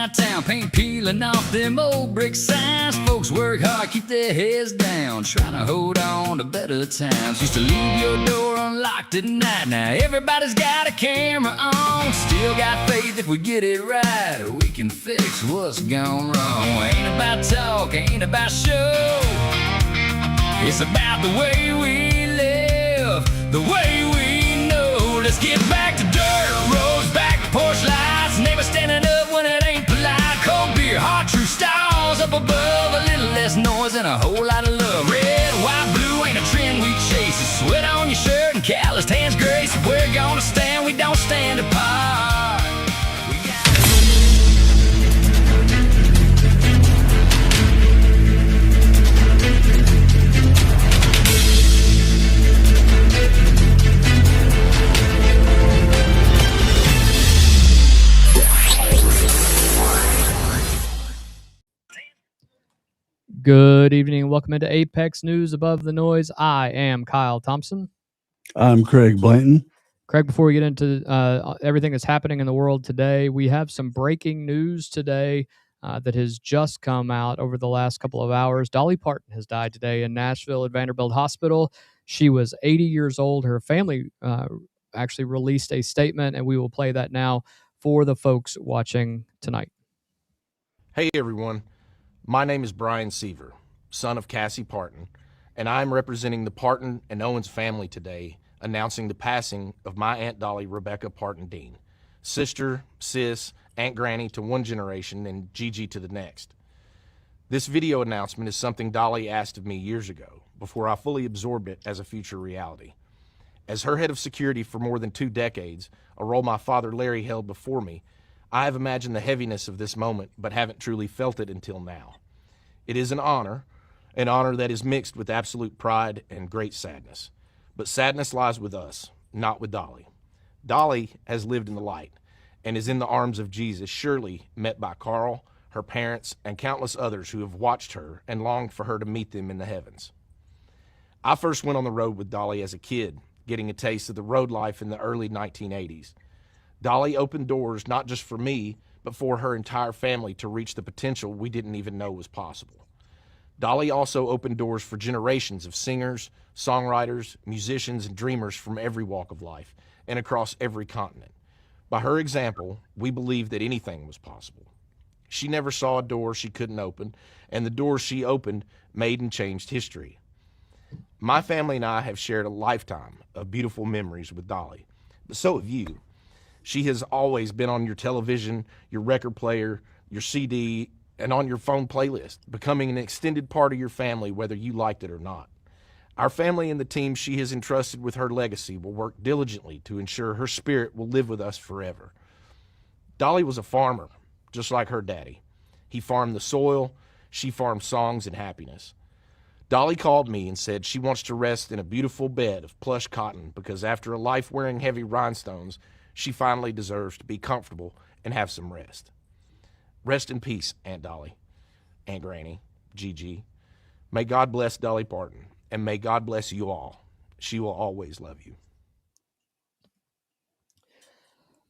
about town, paint peeling off them old brick signs. Folks work hard, keep their heads down, trying to hold on to better times. Used to leave your door unlocked at night. Now everybody's got a camera on. Still got faith if we get it right, we can fix what's gone wrong. Ain't about talk, ain't about show. It's about the way we live, the way we know. Let's get back to dirt roads, back to porch lights. Never standing up when it ain't polite. Cold beer, hot true stars up above. A little less noise and a whole lot of love. Red, white, blue ain't a trend we chase. It's sweat on your shirt and calloused hands grace. If we're gonna stand, we don't stand apart. Good evening and welcome into Apex News Above the Noise. I am Kyle Thompson. I'm Craig Blanton. Craig, before we get into everything that's happening in the world today, we have some breaking news today that has just come out over the last couple of hours. Dolly Parton has died today in Nashville at Vanderbilt Hospital. She was 80 years old. Her family actually released a statement, and we will play that now for the folks watching tonight. Hey, everyone. My name is Brian Seaver, son of Cassie Parton, and I'm representing the Parton and Owens family today, announcing the passing of my Aunt Dolly Rebecca Parton Dean, sister, sis, Aunt Granny to one generation and Gigi to the next. This video announcement is something Dolly asked of me years ago, before I fully absorbed it as a future reality. As her head of security for more than 2 decades, a role my father Larry held before me, I have imagined the heaviness of this moment, but haven't truly felt it until now. It is an honor that is mixed with absolute pride and great sadness. But sadness lies with us, not with Dolly. Dolly has lived in the light and is in the arms of Jesus, surely met by Carl, her parents, and countless others who have watched her and longed for her to meet them in the heavens. I first went on the road with Dolly as a kid, getting a taste of the road life in the early 1980s. Dolly opened doors not just for me, but for her entire family to reach the potential we didn't even know was possible. Dolly also opened doors for generations of singers, songwriters, musicians, and dreamers from every walk of life and across every continent. By her example, we believed that anything was possible. She never saw a door she couldn't open, and the doors she opened made and changed history. My family and I have shared a lifetime of beautiful memories with Dolly, but so have you. She has always been on your television, your record player, your CD, and on your phone playlist, becoming an extended part of your family, whether you liked it or not. Our family and the team she has entrusted with her legacy will work diligently to ensure her spirit will live with us forever. Dolly was a farmer, just like her daddy. He farmed the soil, she farmed songs and happiness. Dolly called me and said she wants to rest in a beautiful bed of plush cotton because after a life wearing heavy rhinestones, she finally deserves to be comfortable and have some rest. Rest in peace, Aunt Dolly, Aunt Granny, Gigi. May God bless Dolly Parton, and may God bless you all. She will always love you.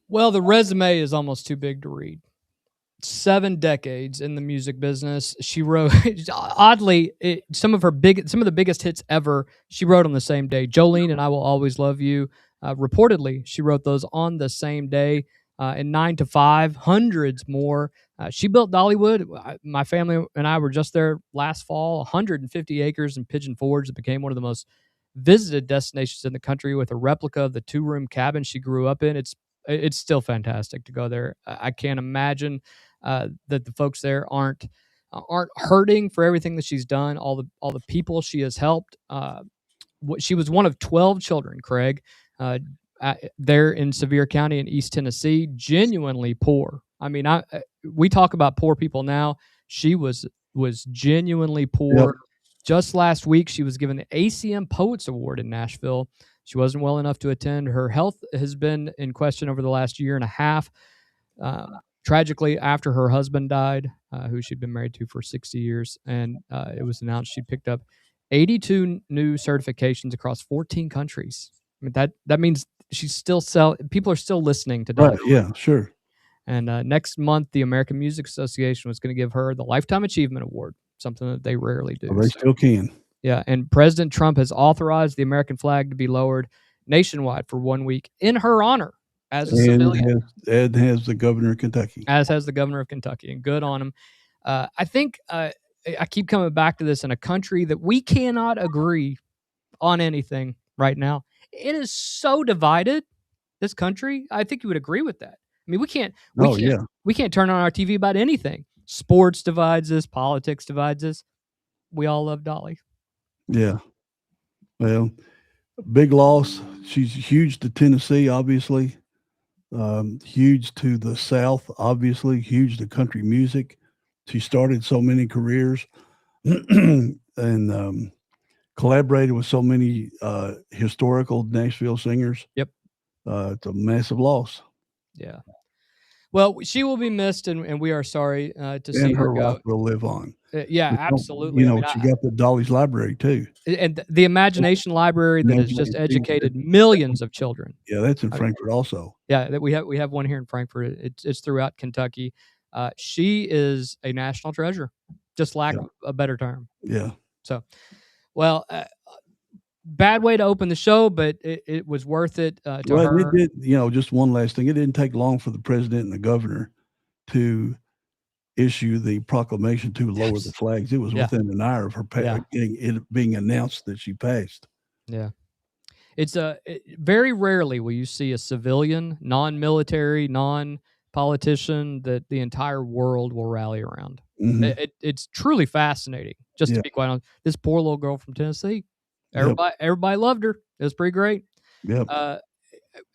Well, the resume is almost too big to read. 7 decades in the music business. She wrote, oddly, some of the biggest hits ever, she wrote on the same day. Jolene and I Will Always Love You. Reportedly, she wrote those on the same day. In 9 to 5, hundreds more. She built Dollywood. My family and I were just there last fall. 150 acres in Pigeon Forge. It became one of the most visited destinations in the country with a replica of the 2-room cabin she grew up in. It's still fantastic to go there. I can't imagine that the folks there aren't hurting for everything that she's done. All the people she has helped. She was one of 12 children, Craig. There in Sevier County in East Tennessee, genuinely poor. I mean, we talk about poor people now. She was genuinely poor. Yep. Just last week, she was given the ACM Poets Award in Nashville. She wasn't well enough to attend. Her health has been in question over the last year and a half. Tragically, after her husband died, who she'd been married to for 60 years, and it was announced she picked up 82 new certifications across 14 countries. I mean, that means she's still people are still listening to Dolly. Right, yeah, sure. And next month, the American Music Association was going to give her the Lifetime Achievement Award, something that they rarely do. Well, they still can. Yeah, and President Trump has authorized the American flag to be lowered nationwide for 1 week in her honor as a civilian, Ed has the governor of Kentucky. as has the governor of Kentucky, and good on him. I think I keep coming back to this in a country that we cannot agree on anything right now. It is so divided, this country. I think you would agree with that. I mean, we can't turn on our TV about anything. Sports divides us, politics divides us. We all love Dolly. Yeah. Well, big loss. She's huge to Tennessee, obviously. Huge to the South, obviously. Huge to country music. She started so many careers and collaborated with so many historical Nashville singers. Yep. It's a massive loss. Yeah. Well, she will be missed, and we are sorry to see her go. Life will live on. Yeah, absolutely. She got the Dolly's Library too, and the Imagination Library that has just educated millions of children. Yeah, that's in Frankfurt also. Yeah, that we have one here in Frankfurt. It's throughout Kentucky. She is a national treasure, just lack a better term. Yeah. So, well, bad way to open the show, but it was worth it to her. It did, just one last thing. It didn't take long for the president and the governor to issue the proclamation to lower the flags. It was within an hour of her it being announced that she passed. Yeah. It's very rarely will you see a civilian, non-military, non-politician that the entire world will rally around. Mm-hmm. It's truly fascinating, just to be quite honest. This poor little girl from Tennessee, everybody loved her. It was pretty great. Yep.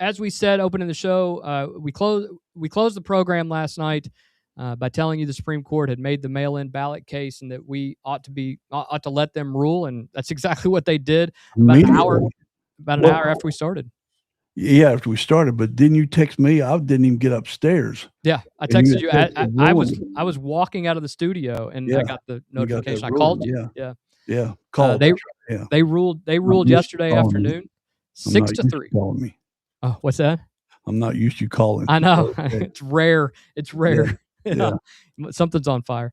As we said, opening the show, we closed the program last night by telling you the Supreme Court had made the mail-in ballot case and that we ought to let them rule, and that's exactly what they did. About an hour after we started. Yeah, after we started. But didn't you text me? I didn't even get upstairs. Yeah, I texted you. I was walking out of the studio and I got the notification. I called you. Yeah. Called. They ruled yesterday afternoon, 6-3. Calling me. Oh, what's that? I'm not used to you calling. I know. It's rare. Yeah. Something's on fire.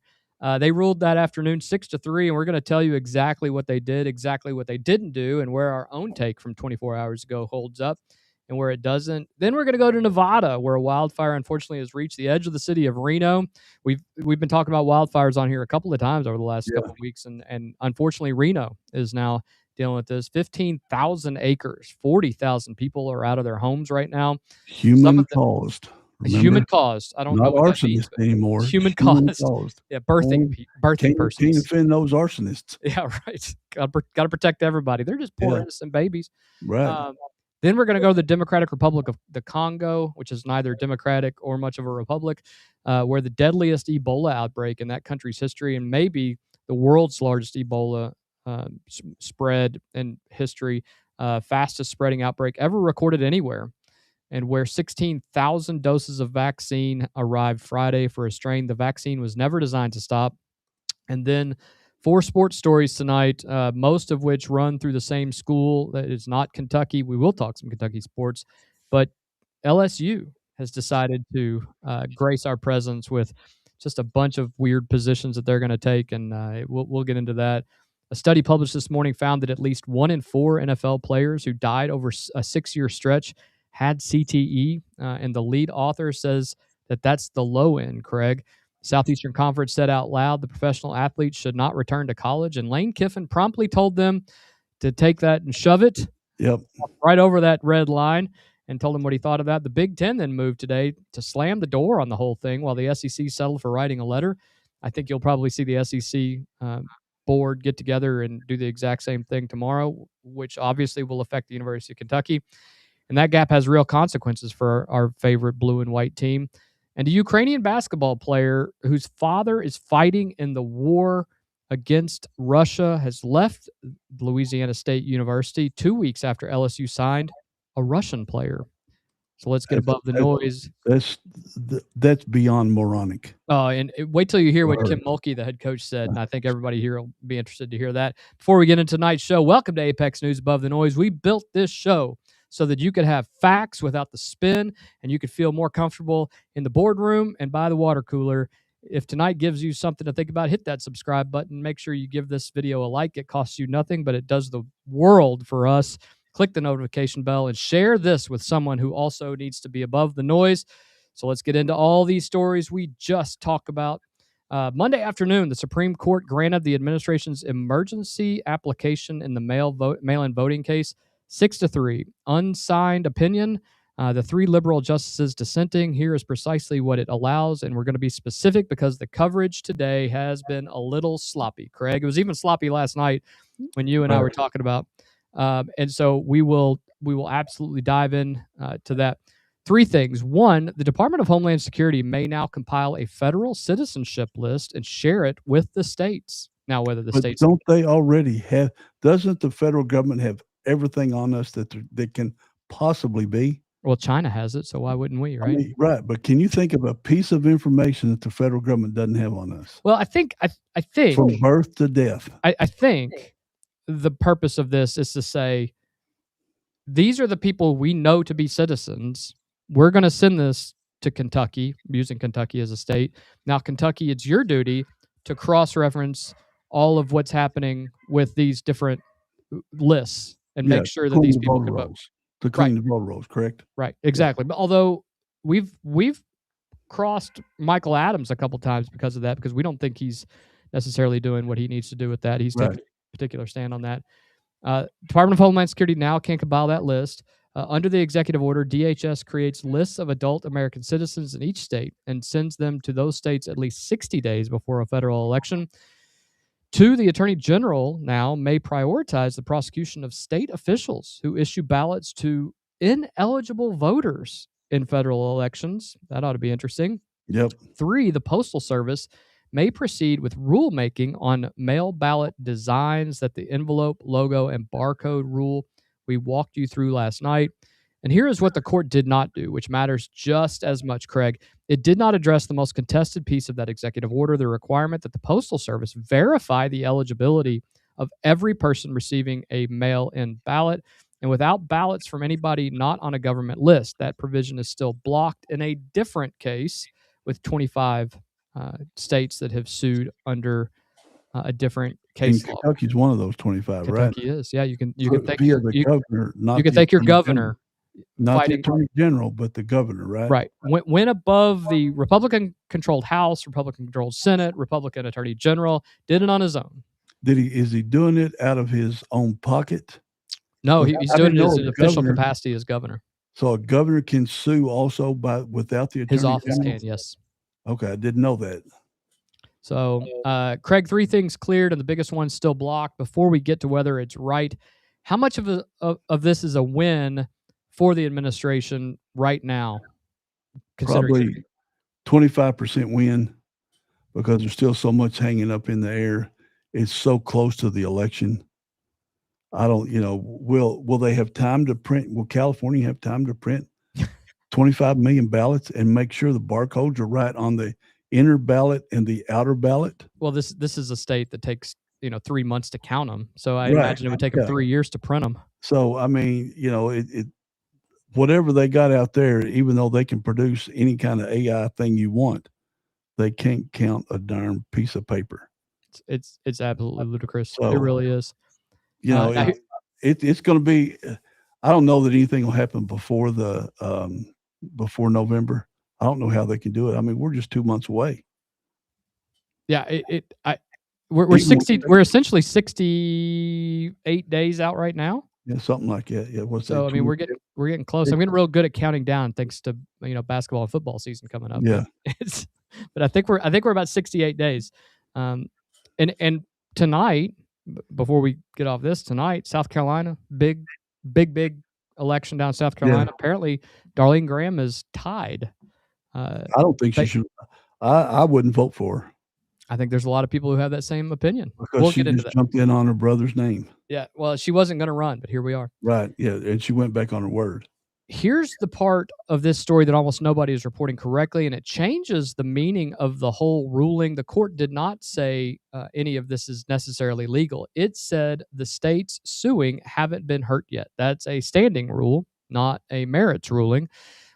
They ruled that afternoon 6-3, and we're going to tell you exactly what they did, exactly what they didn't do, and where our own take from 24 hours ago holds up and where it doesn't. Then we're going to go to Nevada, where a wildfire unfortunately has reached the edge of the city of Reno. We've been talking about wildfires on here a couple of times over the last couple of weeks, and unfortunately Reno is now dealing with this. 15,000 acres, 40,000 people are out of their homes right now. Human caused. Remember? Human caused. I don't know what that means anymore. Human caused. Yeah, birthing persons. Can't offend those arsonists. Yeah, right. Got to protect everybody. They're just poor innocent babies. Right. Then we're going to go to the Democratic Republic of the Congo, which is neither democratic or much of a republic, where the deadliest Ebola outbreak in that country's history, and maybe the world's largest Ebola spread in history, fastest spreading outbreak ever recorded anywhere, and where 16,000 doses of vaccine arrived Friday for a strain the vaccine was never designed to stop. And then 4 sports stories tonight, most of which run through the same school that is not Kentucky. We will talk some Kentucky sports, but LSU has decided to grace our presence with just a bunch of weird positions that they're going to take, and we'll get into that. A study published this morning found that at least 1 in 4 NFL players who died over a 6-year stretch had CTE, and the lead author says that that's the low end, Craig. Southeastern Conference said out loud the professional athletes should not return to college, and Lane Kiffin promptly told them to take that and shove it right over that red line, and told him what he thought of that. The Big Ten then moved today to slam the door on the whole thing while the SEC settled for writing a letter. I think you'll probably see the SEC board get together and do the exact same thing tomorrow, which obviously will affect the University of Kentucky. And that gap has real consequences for our favorite blue and white team. And a Ukrainian basketball player whose father is fighting in the war against Russia has left Louisiana State University 2 weeks after LSU signed a Russian player. So let's get above the noise. That's beyond moronic. Oh, and wait till you hear what Kim Mulkey, the head coach, said, and I think everybody here will be interested to hear that. Before we get into tonight's show, welcome to Apex News Above the Noise. We built this show so that you could have facts without the spin, and you could feel more comfortable in the boardroom and by the water cooler. If tonight gives you something to think about, hit that subscribe button. Make sure you give this video a like. It costs you nothing, but it does the world for us. Click the notification bell and share this with someone who also needs to be above the noise. So let's get into all these stories we just talked about. Monday afternoon, the Supreme Court granted the administration's emergency application in the mail-in voting case 6-3. Unsigned opinion. The 3 liberal justices dissenting. Here is precisely what it allows, and we're going to be specific because the coverage today has been a little sloppy, Craig. It was even sloppy last night when you and I were talking about. And so we will absolutely dive in to that. 3 things. 1, the Department of Homeland Security may now compile a federal citizenship list and share it with the states. Now, whether the states don't they already have? Doesn't the federal government have everything on us that can possibly be? Well, China has it, so why wouldn't we, right? I mean, right, but can you think of a piece of information that the federal government doesn't have on us? Well, I think from birth to death. I think the purpose of this is to say, these are the people we know to be citizens. We're going to send this to Kentucky, using Kentucky as a state. Now, Kentucky, it's your duty to cross-reference all of what's happening with these different lists and make sure that these people can vote. To clean the voter rolls, correct? Right, exactly. But although we've crossed Michael Adams a couple times because of that, because we don't think he's necessarily doing what he needs to do with that. He's taking a particular stand on that. Department of Homeland Security now can compile that list. Under the executive order, DHS creates lists of adult American citizens in each state and sends them to those states at least 60 days before a federal election. 2, the Attorney General now may prioritize the prosecution of state officials who issue ballots to ineligible voters in federal elections. That ought to be interesting. Yep. 3, the Postal Service may proceed with rulemaking on mail ballot designs, that the envelope, logo, and barcode rule we walked you through last night. And here is what the court did not do, which matters just as much, Craig. It did not address the most contested piece of that executive order, the requirement that the Postal Service verify the eligibility of every person receiving a mail-in ballot. And without ballots from anybody not on a government list, that provision is still blocked in a different case with 25 states that have sued under a different case law. Kentucky's one of those 25, right? Kentucky is. Yeah, you can thank via the governor, not you can thank your governor. Not the Attorney General, but the governor, right? Right. Went above the Republican-controlled House, Republican-controlled Senate, Republican Attorney General, did it on his own. Is he doing it out of his own pocket? No, he's doing it as an official capacity as governor. So a governor can sue also without the Attorney His office General? can, yes. Okay, I didn't know that. So, Craig, 3 things cleared, and the biggest one's still blocked. Before we get to whether it's right, how much of this is a win for the administration right now? Probably 25% win, because there's still so much hanging up in the air. It's so close to the election. I don't, will they have time to print? Will California have time to print 25 million ballots and make sure the barcodes are right on the inner ballot and the outer ballot? Well, this is a state that takes 3 months to count them. So I imagine it would take them 3 years to print them. So I mean, whatever they got out there, even though they can produce any kind of AI thing you want, they can't count a darn piece of paper. It's absolutely ludicrous. So, it really is. It's going to be. I don't know that anything will happen before before November. I don't know how they can do it. I mean, we're just 2 months away. Yeah, we're essentially 68 days out right now. Yeah, something like that. Yeah, I mean, we're getting close. I'm getting real good at counting down, thanks to basketball and football season coming up. Yeah, but I think we're about 68 days. And tonight, before we get off this, South Carolina, big election down in South Carolina. Yeah. Apparently, Darlene Graham is tied. I don't think she should. I wouldn't vote for her. I think there's a lot of people who have that same opinion. Because she just jumped in on her brother's name. Yeah, well, she wasn't going to run, but here we are. Right, yeah, and she went back on her word. Here's the part of this story that almost nobody is reporting correctly, and it changes the meaning of the whole ruling. The court did not say any of this is necessarily legal. It said the states suing haven't been hurt yet. That's a standing rule, not a merits ruling.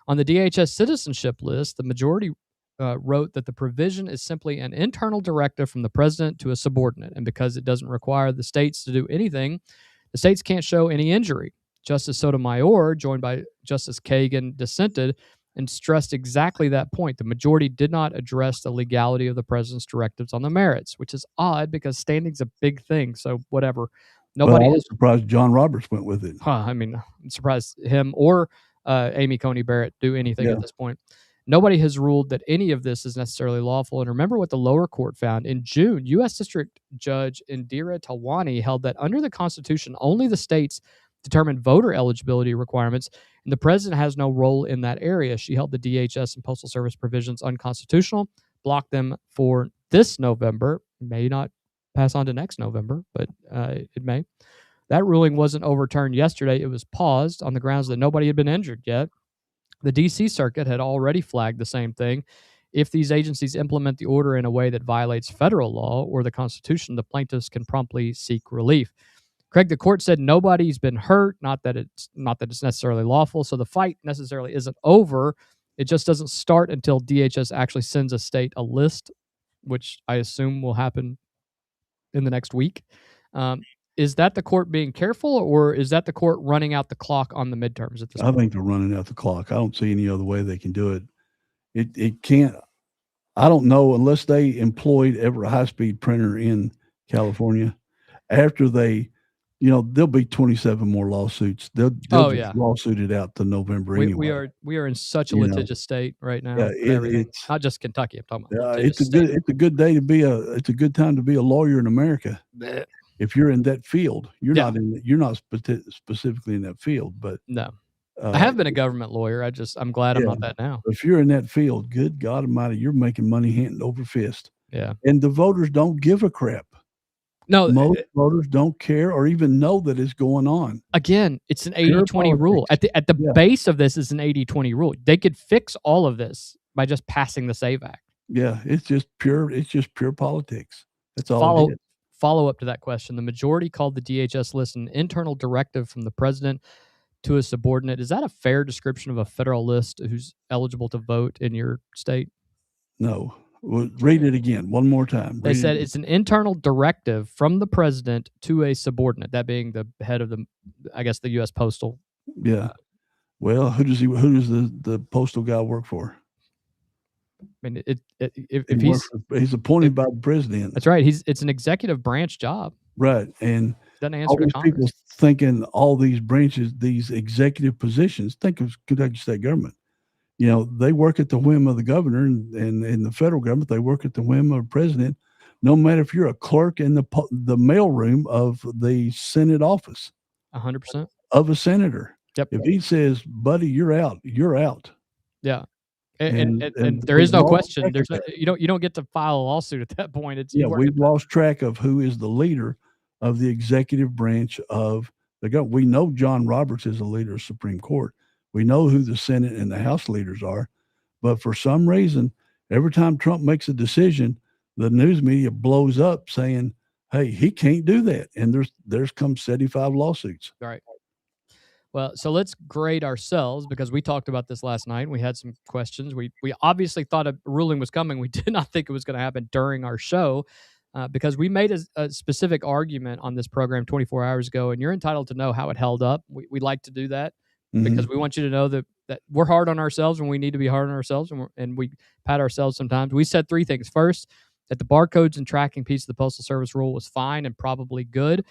On the DHS citizenship list, the majority wrote that the provision is simply an internal directive from the president to a subordinate, and because it doesn't require the states to do anything, the states can't show any injury. Justice Sotomayor, joined by Justice Kagan, dissented and stressed exactly that point. The majority did not address the legality of the president's directives on the merits, which is odd because standing's a big thing. So whatever. Nobody I has. was surprised John Roberts went with it. I mean, I'm surprised him or Amy Coney Barrett do anything Yeah. at this point. Nobody has ruled that any of this is necessarily lawful. And remember what the lower court found. In June, U.S. District Judge Indira Talwani held that under the Constitution, only the states determine voter eligibility requirements, and the president has no role in that area. She held the DHS and Postal Service provisions unconstitutional, blocked them for this November, may not pass on to next November, but it may. That ruling wasn't overturned yesterday. It was paused on the grounds that nobody had been injured yet. The D.C. Circuit had already flagged the same thing. If these agencies implement the order in a way that violates federal law or the Constitution, the plaintiffs can promptly seek relief. Craig, the court said nobody's been hurt, not that it's necessarily lawful, so the fight necessarily isn't over. It just doesn't start until DHS actually sends a state a list, which I assume will happen in the next week. Is that the court being careful, or is that the court running out the clock on the midterms at this I point? think they're running out the clock. I don't see any other way they can do it. It can't. I don't know unless they employed every high-speed printer in California. After they, there'll be 27 more lawsuits. They'll just lawsuit it out to November anyway. We are in such a litigious state right now. Yeah, it's not just Kentucky. I'm talking about. It's a good day to be it's a good time to be a lawyer in America. If you're in that field, you're not specifically in that field, but no. I have been a government lawyer. I'm glad I'm not that now. If you're in that field, good God Almighty, you're making money hand over fist. Yeah. And the voters don't give a crap. No, most voters don't care or even know that it's going on. Again, it's an 80-20 rule. At the base of this is an 80-20 rule. They could fix all of this by just passing the SAVE Act. Yeah, it's just pure politics. That's all it is. Follow up to that question. The majority called the DHS list an internal directive from the president to a subordinate. Is that a fair description of a federal list who's eligible to vote in your state? No. Well, read it again one more time. They said it's an internal directive from the president to a subordinate, that being the head of the U.S. Postal. Yeah. Well, who does the postal guy work for? I mean, if he's appointed by the president. That's right. It's an executive branch job. Right. And doesn't answer all to these Congress. people thinking all these branches, these executive positions, think of Kentucky State government. They work at the whim of the governor, and in the federal government, they work at the whim of the president, no matter if you're a clerk in the mailroom of the Senate office. 100%. Of a senator. Yep. If he says, buddy, you're out, you're out. Yeah. And there is no question. You don't get to file a lawsuit at that point. We've lost track of who is the leader of the executive branch of the government. We know John Roberts is the leader of the Supreme Court. We know who the Senate and the House leaders are. But for some reason, every time Trump makes a decision, the news media blows up saying, hey, he can't do that. And there's come 75 lawsuits. Right. Well, so let's grade ourselves, because we talked about this last night. We had some questions. We obviously thought a ruling was coming. We did not think it was going to happen during our show, because we made a specific argument on this program 24 hours ago, and you're entitled to know how it held up. We like to do that because we want you to know that we're hard on ourselves when we need to be hard on ourselves, and we pat ourselves sometimes. We said three things. First, that the barcodes and tracking piece of the Postal Service rule was fine and probably good.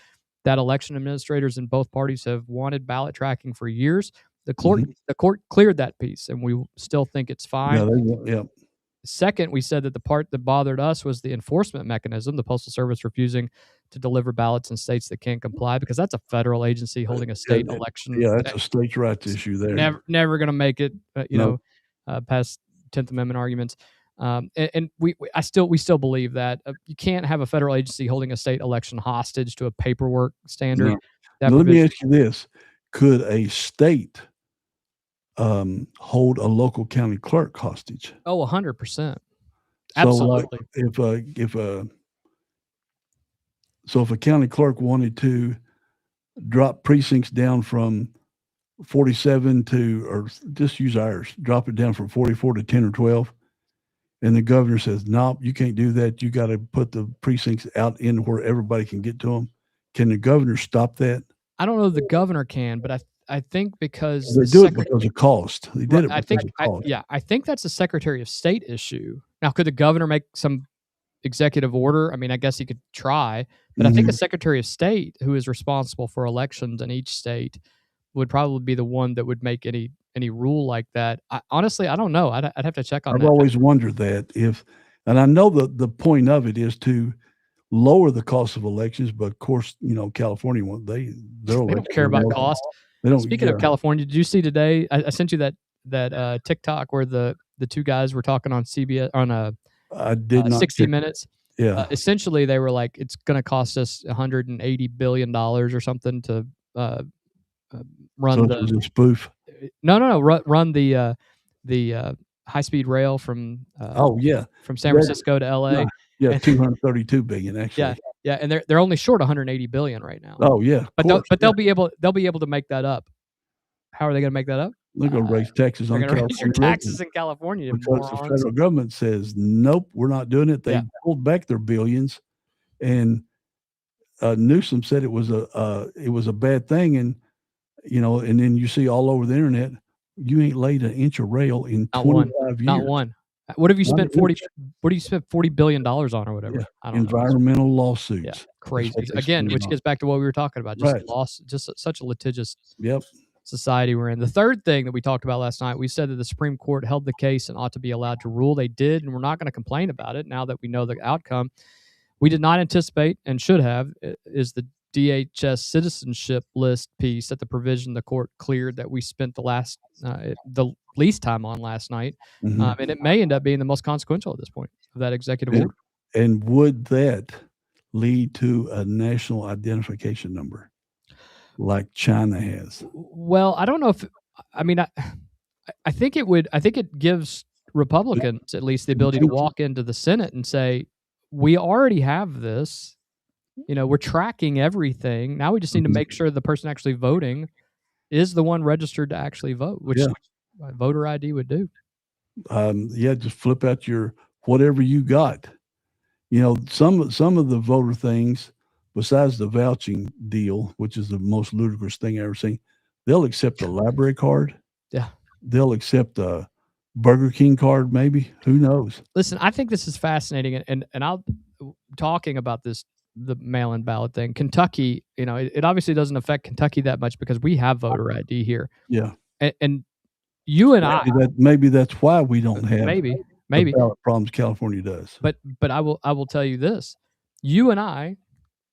That election administrators in both parties have wanted ballot tracking for years. The court cleared that piece, and we still think it's fine. Yeah. Second, we said that the part that bothered us was the enforcement mechanism, the Postal Service refusing to deliver ballots in states that can't comply, because that's a federal agency holding a state election. Yeah, that's a states' rights issue there. Never going to make it, past 10th Amendment arguments. And we still believe that you can't have a federal agency holding a state election hostage to a paperwork standard. No. Let me ask you this: could a state hold a local county clerk hostage? Oh, 100%. Absolutely. So if a county clerk wanted to drop precincts down from 47 to, or just use ours, drop it down from 44 to 10 or 12. And the governor says, no, you can't do that. You got to put the precincts out in where everybody can get to them. Can the governor stop that? I don't know if the governor can, but I think because They do it because of cost. They did it because of cost. I think that's a Secretary of State issue. Now, could the governor make some executive order? I mean, I guess he could try, but I think a Secretary of State who is responsible for elections in each state would probably be the one that would make any rule like that. Honestly, I don't know. I'd have to check on that. I've always wondered that and I know the point of it is to lower the cost of elections, but of course, California, they don't care about cost. They don't. Speaking of California, did you see today? I sent you that TikTok where the two guys were talking on CBS on I did not 60 Minutes. Yeah. Essentially, they were like, it's going to cost us $180 billion or something to run so it was a spoof. No. Run the high speed rail from from San Francisco to LA. Yeah, 232 billion actually. Yeah, and they're only short 180 billion right now. Oh yeah, but they'll be able to make that up. How are they going to make that up? They're going to raise taxes on California. Raise your taxes in California because the federal government says nope, we're not doing it. They pulled back their billions, and Newsom said it was a bad thing, and and then you see all over the internet, you ain't laid an inch of rail in 25 years. Not one. What have you spent $40 billion on or whatever? Yeah. I don't Environmental lawsuits. Yeah, crazy. Again, which gets back to what we were talking about. Just such a litigious society we're in. The third thing that we talked about last night, we said that the Supreme Court held the case and ought to be allowed to rule. They did, and we're not going to complain about it now that we know the outcome. We did not anticipate and should have is the DHS citizenship list piece that the provision the court cleared that we spent the least time on last night. And it may end up being the most consequential at this point of that executive order. And would that lead to a national identification number like China has? Well, I don't know if, I think it would. I think it gives Republicans at least the ability to walk into the Senate and say, we already have this. We're tracking everything. Now we just need to make sure the person actually voting is the one registered to actually vote, which voter ID would do. Just flip out your whatever you got. Some of the voter things, besides the vouching deal, which is the most ludicrous thing I ever seen, they'll accept a library card. Yeah. They'll accept a Burger King card, maybe. Who knows? Listen, I think this is fascinating, and I'll talking about this. The mail-in ballot thing. Kentucky, it obviously doesn't affect Kentucky that much because we have voter ID here. Yeah. And you and maybe that's why we don't have maybe the ballot problems California does. But I will tell you this. You and I,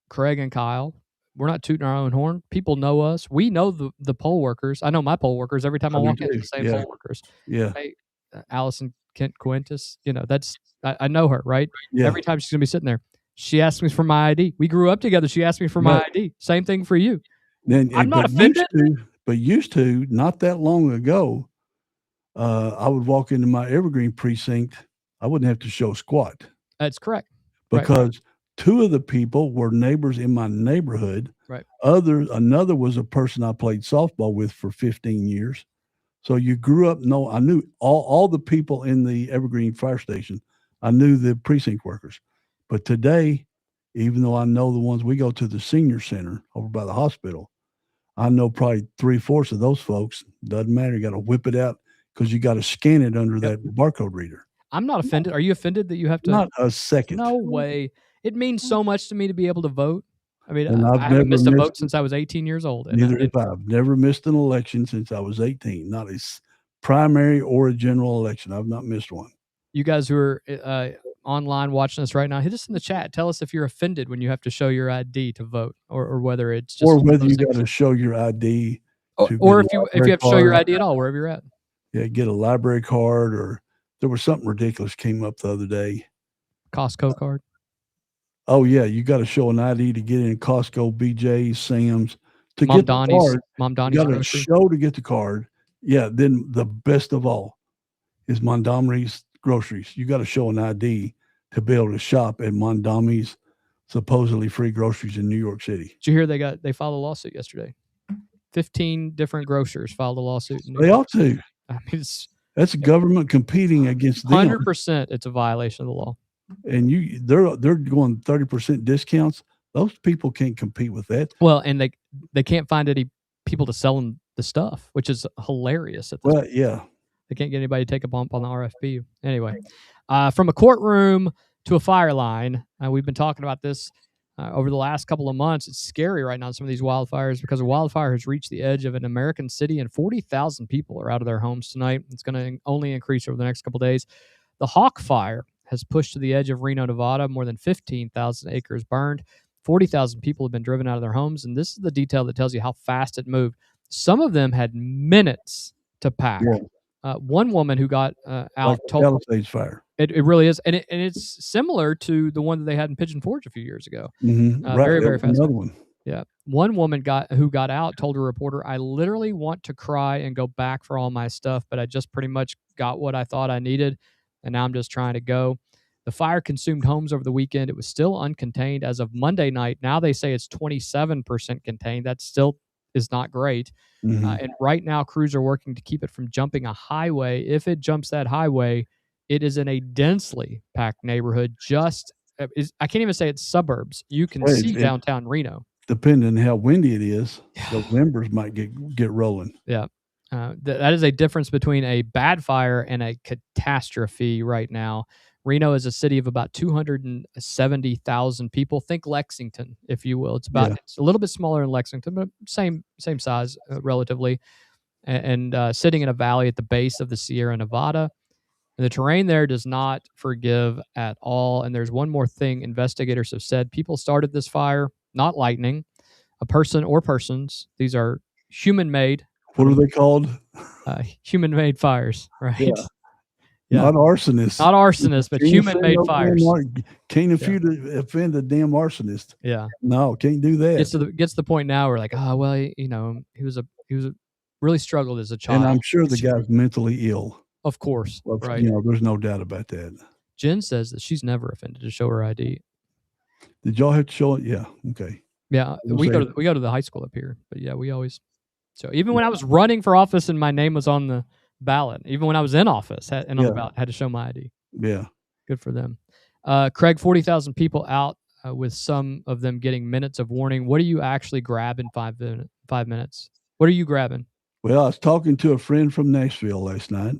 Craig and Kyle, we're not tooting our own horn. People know us. We know the poll workers. I know my poll workers every time I walk into the same poll workers. Yeah. Hey, Allison Kent Quintus, that's I know her, right? Yeah. Every time she's gonna be sitting there. She asked me for my ID. We grew up together. She asked me for my ID. Same thing for you. I'm not offended. Used to, not that long ago, I would walk into my Evergreen precinct. I wouldn't have to show squat. That's correct. Because two of the people were neighbors in my neighborhood. Right. Another was a person I played softball with for 15 years. So you grew up. No, I knew all the people in the Evergreen fire station. I knew the precinct workers. But today, even though I know the ones we go to the senior center over by the hospital, I know probably 3/4 of those folks. Doesn't matter. You got to whip it out because you got to scan it under that barcode reader. I'm not offended. Are you offended that you have to? Not a second. No way. It means so much to me to be able to vote. I mean, I haven't missed a vote since I was 18 years old. Neither have I. I've never missed an election since I was 18. Not a primary or a general election. I've not missed one. You guys who are online watching us right now, hit us in the chat. Tell us if you're offended when you have to show your ID to vote, or whether it's just whether you got to show your ID, or if you have to show your ID at all, wherever you're at. Yeah, get a library card, or there was something ridiculous came up the other day. Costco card. Oh yeah, you got to show an ID to get in Costco, BJ's, Sam's to get the card. Mom Donnie's. You got to show to get the card. Yeah, then the best of all is Montgomery's groceries. You got to show an ID to be able to shop at Montgomery's supposedly free groceries in New York City. Did you hear they filed a lawsuit yesterday? 15 different grocers filed a lawsuit. In New They ought Jersey. to. I mean, it's That's government competing against them. 100% it's a violation of the law. And they're going 30% discounts. Those people can't compete with that. Well, and they can't find any people to sell them the stuff, which is hilarious. At this point. Yeah. They can't get anybody to take a bump on the RFP. Anyway, from a courtroom to a fire line, we've been talking about this over the last couple of months. It's scary right now, some of these wildfires, because a wildfire has reached the edge of an American city and 40,000 people are out of their homes tonight. It's going to only increase over the next couple of days. The Hawk Fire has pushed to the edge of Reno, Nevada. More than 15,000 acres burned. 40,000 people have been driven out of their homes. And this is the detail that tells you how fast it moved. Some of them had minutes to pack. Yeah. One woman who got out like told Palisades fire. It really is, and it's similar to the one that they had in Pigeon Forge a few years ago. Mm-hmm. Right. Very, very fast. Another one. Yeah. One woman who got out told a reporter, "I literally want to cry and go back for all my stuff, but I just pretty much got what I thought I needed, and now I'm just trying to go." The fire consumed homes over the weekend. It was still uncontained as of Monday night. Now they say it's 27% contained. That still is not great. Mm-hmm. And right now, crews are working to keep it from jumping a highway. If it jumps that highway, it is in a densely packed neighborhood. I can't even say it's suburbs. You can see downtown Reno. Depending on how windy it is, the embers might get rolling. Yeah. That is a difference between a bad fire and a catastrophe right now. Reno is a city of about 270,000 people. Think Lexington, if you will. It's a little bit smaller than Lexington, but same size relatively. And sitting in a valley at the base of the Sierra Nevada. And the terrain there does not forgive at all. And there's one more thing investigators have said. People started this fire, not lightning, a person or persons. These are human-made. What are they called? Human-made fires, right? Yeah. Not arsonists. Not arsonists, but human-made fires. Can't offend a damn arsonist. Yeah. No, can't do that. Gets to the point now where like, oh well, he was really struggled as a child. And I'm sure the guy's mentally ill. Of course, right? There's no doubt about that. Jen says that she's never offended to show her ID. Did y'all have to show it? Yeah. Okay. Yeah, we go to the high school up here, but yeah, we always. So even when I was running for office and my name was on the ballot, even when I was in office on the ballot, had to show my ID. Yeah. Good for them. Craig, 40,000 people out, with some of them getting minutes of warning. What do you actually grab in 5 minutes? What are you grabbing? Well, I was talking to a friend from Nashville last night,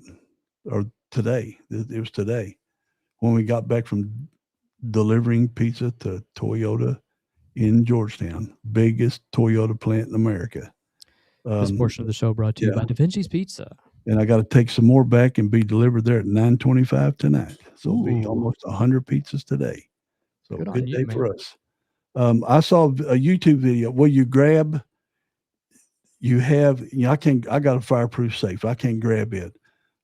or today. It was today when we got back from delivering pizza to Toyota in Georgetown, biggest Toyota plant in America. This portion of the show brought to you by Da Vinci's Pizza. And I got to take some more back and be delivered there at 9:25 tonight. So it'll be almost 100 pizzas today. So good day for us. I saw a YouTube video where I got a fireproof safe. I can't grab it.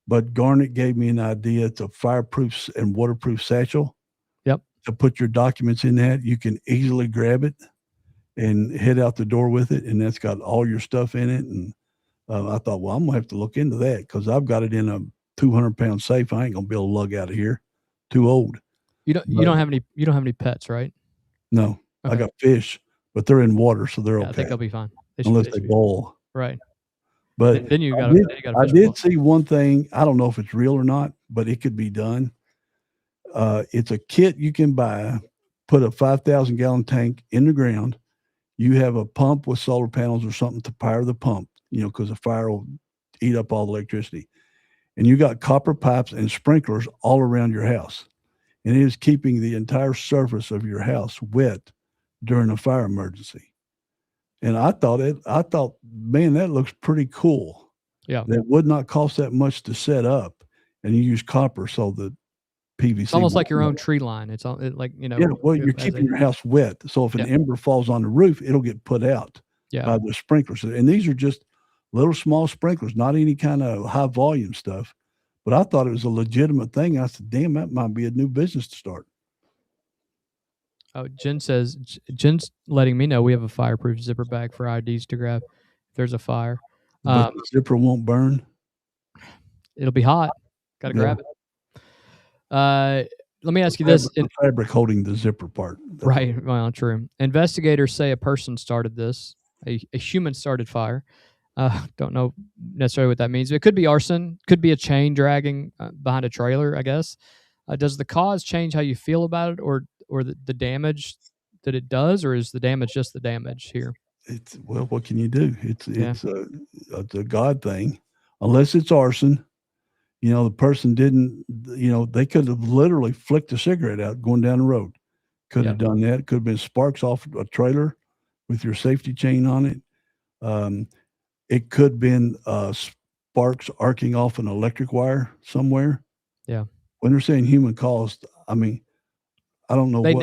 But Garnet gave me an idea. It's a fireproof and waterproof satchel. Yep. To put your documents in that. You can easily grab it and head out the door with it. And that's got all your stuff in it. And I thought, well, I'm going to have to look into that because I've got it in a 200-pound safe. I ain't going to be able to lug out of here. Too old. You don't have any pets, right? No. Okay. I got fish, but they're in water, so they're okay. I think they'll be fine. Unless they boil. Right. But then I did see one thing. I don't know if it's real or not, but it could be done. It's a kit you can buy, put a 5,000-gallon tank in the ground. You have a pump with solar panels or something to power the pump, because the fire will eat up all the electricity. And you got copper pipes and sprinklers all around your house. And it is keeping the entire surface of your house wet during a fire emergency. And I thought, man, that looks pretty cool. Yeah. That would not cost that much to set up. And you use copper so the PVC. It's almost like your own tree line. It's all like, Yeah, well, you're keeping your house wet. So if an ember falls on the roof, it'll get put out by the sprinklers. And these are just little small sprinklers, not any kind of high volume stuff. But I thought it was a legitimate thing. I said, damn, that might be a new business to start. Oh, Jen's letting me know we have a fireproof zipper bag for IDs to grab if there's a fire. But the zipper won't burn? It'll be hot. Got to grab it. Let me ask you this. The fabric holding the zipper part. Right. Well, true. Investigators say a person started this. a human-started fire. Don't know necessarily what that means. It could be arson, could be a chain dragging behind a trailer, I guess. Does the cause change how you feel about it, or the damage that it does, or is the damage just the damage here? It's well, what can you do? It's Yeah. it's a God thing, unless it's arson. You know, the person didn't. You know, they could have literally flicked a cigarette out going down the road. Could have done that. Could have been sparks off a trailer with your safety chain on it. It could have been sparks arcing off an electric wire somewhere. Yeah. When they're saying human caused, I mean, I don't know. They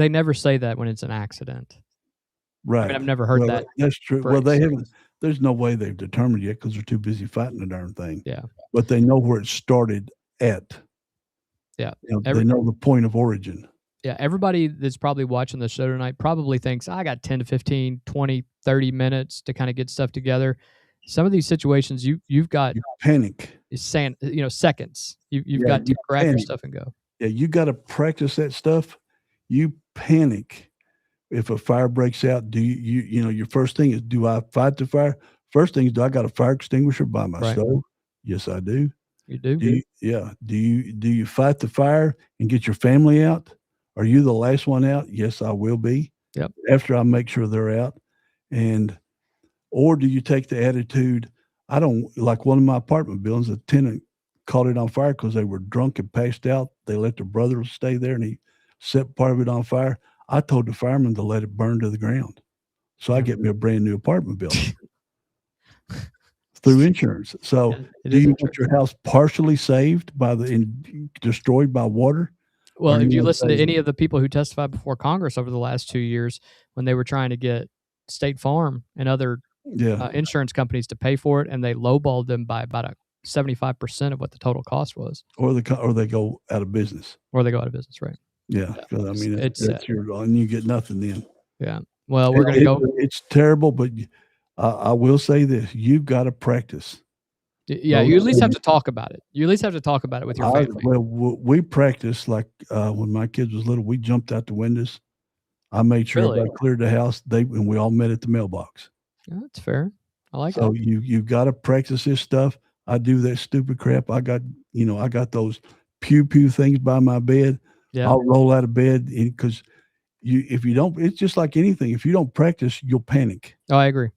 never say that when it's an accident. Right. I mean, I've never heard that. That's true. phrase. Well, they haven't. There's no way they've determined yet because they're too busy fighting the darn thing. Yeah. But they know where it started at. Yeah. You know, they know the point of origin. Yeah, everybody that's probably watching the show tonight probably thinks, I got 10 to 15, 20, 30 minutes to kind of get stuff together. Some of these situations you've got You panic. seconds. You've got to grab your stuff and go. Yeah, you got to practice that stuff. You panic if a fire breaks out. Do you know your first thing is, do I fight the fire? First thing is, do I got a fire extinguisher by my stove? Yes, I do. You do? Do you fight the fire and get your family out? Are you the last one out? Yes, I will be. Yep. After I make sure they're out. Or do you take the attitude, I don't, like one of my apartment buildings, a tenant caught it on fire because they were drunk and passed out. They let their brother stay there and he set part of it on fire. I told the fireman to let it burn to the ground. So I get me a brand new apartment building through insurance. So do you want your house partially saved and destroyed by water? Well, if you listen to any of the people who testified before Congress over the last 2 years, when they were trying to get State Farm and other insurance companies to pay for it, and they lowballed them by about 75% of what the total cost was, or they go out of business, right? Yeah, because I mean, that's and you get nothing then. Yeah. Well, we're going to go. It's terrible, but I will say this: you've got to practice. Yeah, you at least have to talk about it. You at least have to talk about it with your family. Well, we practiced like when my kids was little. We jumped out the windows. I made sure everybody cleared the house. And we all met at the mailbox. Yeah, that's fair. I like it. So you've got to practice this stuff. I do that stupid crap. I got those pew things by my bed. Yeah. I'll roll out of bed because if you don't, it's just like anything. If you don't practice, you'll panic. Oh, I agree.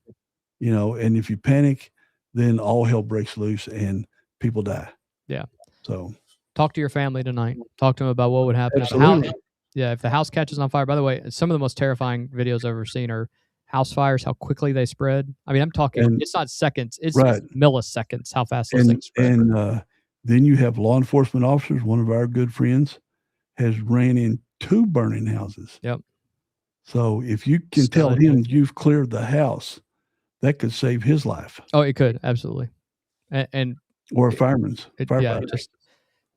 And if you panic, then all hell breaks loose and people die. Yeah. So talk to your family tonight. Talk to them about what would happen if the house catches on fire. By the way, some of the most terrifying videos I've ever seen are house fires, how quickly they spread. I mean, I'm talking, it's not seconds, it's milliseconds, how fast those things spread. And then you have law enforcement officers. One of our good friends has ran in 2 burning houses. Yep. So if you can tell him you've cleared the house, that could save his life. Oh, it could, absolutely. Or a fireman's. Yeah,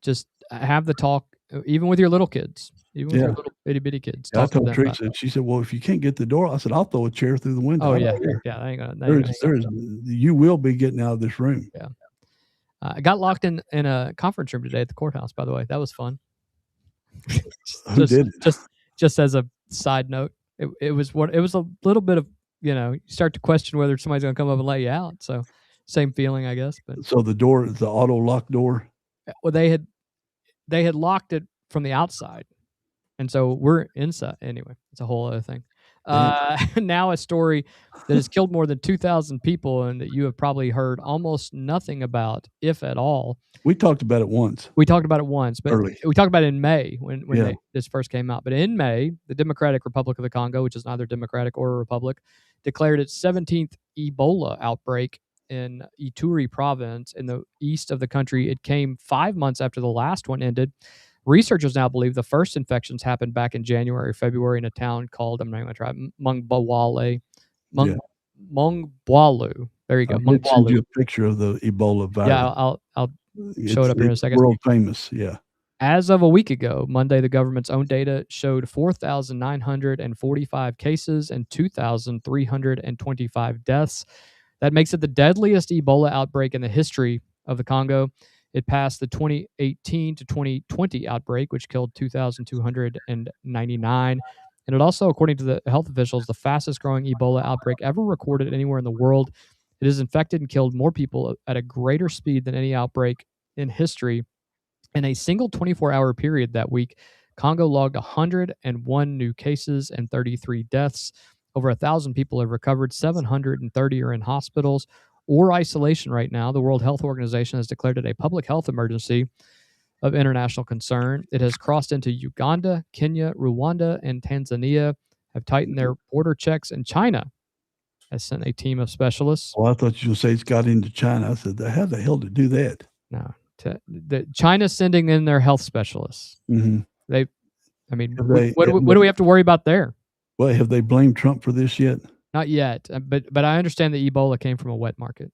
just have the talk, even with your little kids, even with your little itty bitty kids. I told Teresa, she said, "Well, if you can't get the door," I said, "I'll throw a chair through the window." Oh yeah, yeah. That ain't gonna. You will be getting out of this room. Yeah. I got locked in a conference room today at the courthouse. By the way, that was fun. Who did it? Just as a side note, it was a little bit of, you start to question whether somebody's going to come up and let you out. So same feeling, I guess. But so the auto lock door. Well, they had locked it from the outside, and so we're inside. Anyway, it's a whole other thing. Now a story that has killed more than 2,000 people and that you have probably heard almost nothing about, if at all. We talked about it once. But we talked about it in May when this first came out. But in May, the Democratic Republic of the Congo, which is neither democratic or a republic, declared its 17th Ebola outbreak in Ituri province in the east of the country. It came 5 months after the last one ended. Researchers now believe the first infections happened back in January or February in a town called, I'm not going to try, Mongboalu. There you go. I'll send you a picture of the Ebola virus. Yeah, I'll show it up here in a second. World famous, yeah. As of a week ago, Monday, the government's own data showed 4,945 cases and 2,325 deaths. That makes it the deadliest Ebola outbreak in the history of the Congo. It passed the 2018 to 2020 outbreak, which killed 2,299. And it also, according to the health officials, the fastest growing Ebola outbreak ever recorded anywhere in the world. It has infected and killed more people at a greater speed than any outbreak in history. In a single 24-hour period that week, Congo logged 101 new cases and 33 deaths. Over 1,000 people have recovered. 730 are in hospitals or isolation right now. The World Health Organization has declared it a public health emergency of international concern. It has crossed into Uganda, Kenya, Rwanda, and Tanzania have tightened their border checks, and China has sent a team of specialists. Well, I thought you would say it's got into China. I said, how the hell did it do that? No, China's sending in their health specialists. Mm-hmm. What do we have to worry about there? Well, have they blamed Trump for this yet? Not yet, but I understand that Ebola came from a wet market.